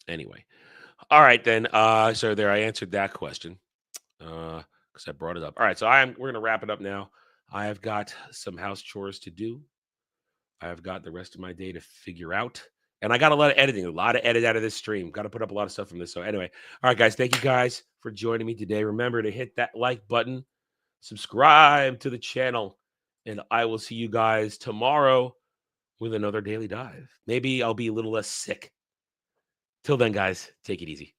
Anyway. All right then. So there I answered that question. Because I brought it up. All right, so we're gonna wrap it up now. I have got some house chores to do. I have got the rest of my day to figure out. And I got a lot of editing, a lot of edit out of this stream. Got to put up a lot of stuff from this. So anyway, all right, guys, thank you guys for joining me today. Remember to hit that like button, subscribe to the channel, and I will see you guys tomorrow with another Daily Dive. Maybe I'll be a little less sick. Till then, guys, take it easy.